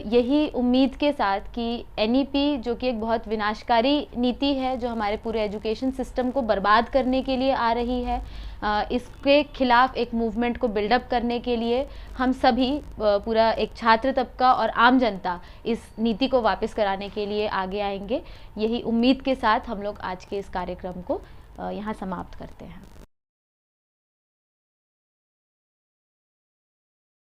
यही उम्मीद के साथ कि NEP जो कि एक बहुत विनाशकारी नीति है, जो हमारे पूरे एजुकेशन सिस्टम को बर्बाद करने के लिए आ रही है, इसके खिलाफ एक मूवमेंट को बिल्डअप करने के लिए हम सभी, पूरा एक छात्र तबका और आम जनता, इस नीति को वापस कराने के लिए आगे आएंगे। यही उम्मीद के साथ हम लोग आज के इस कार्यक्रम को यहाँ समाप्त करते हैं।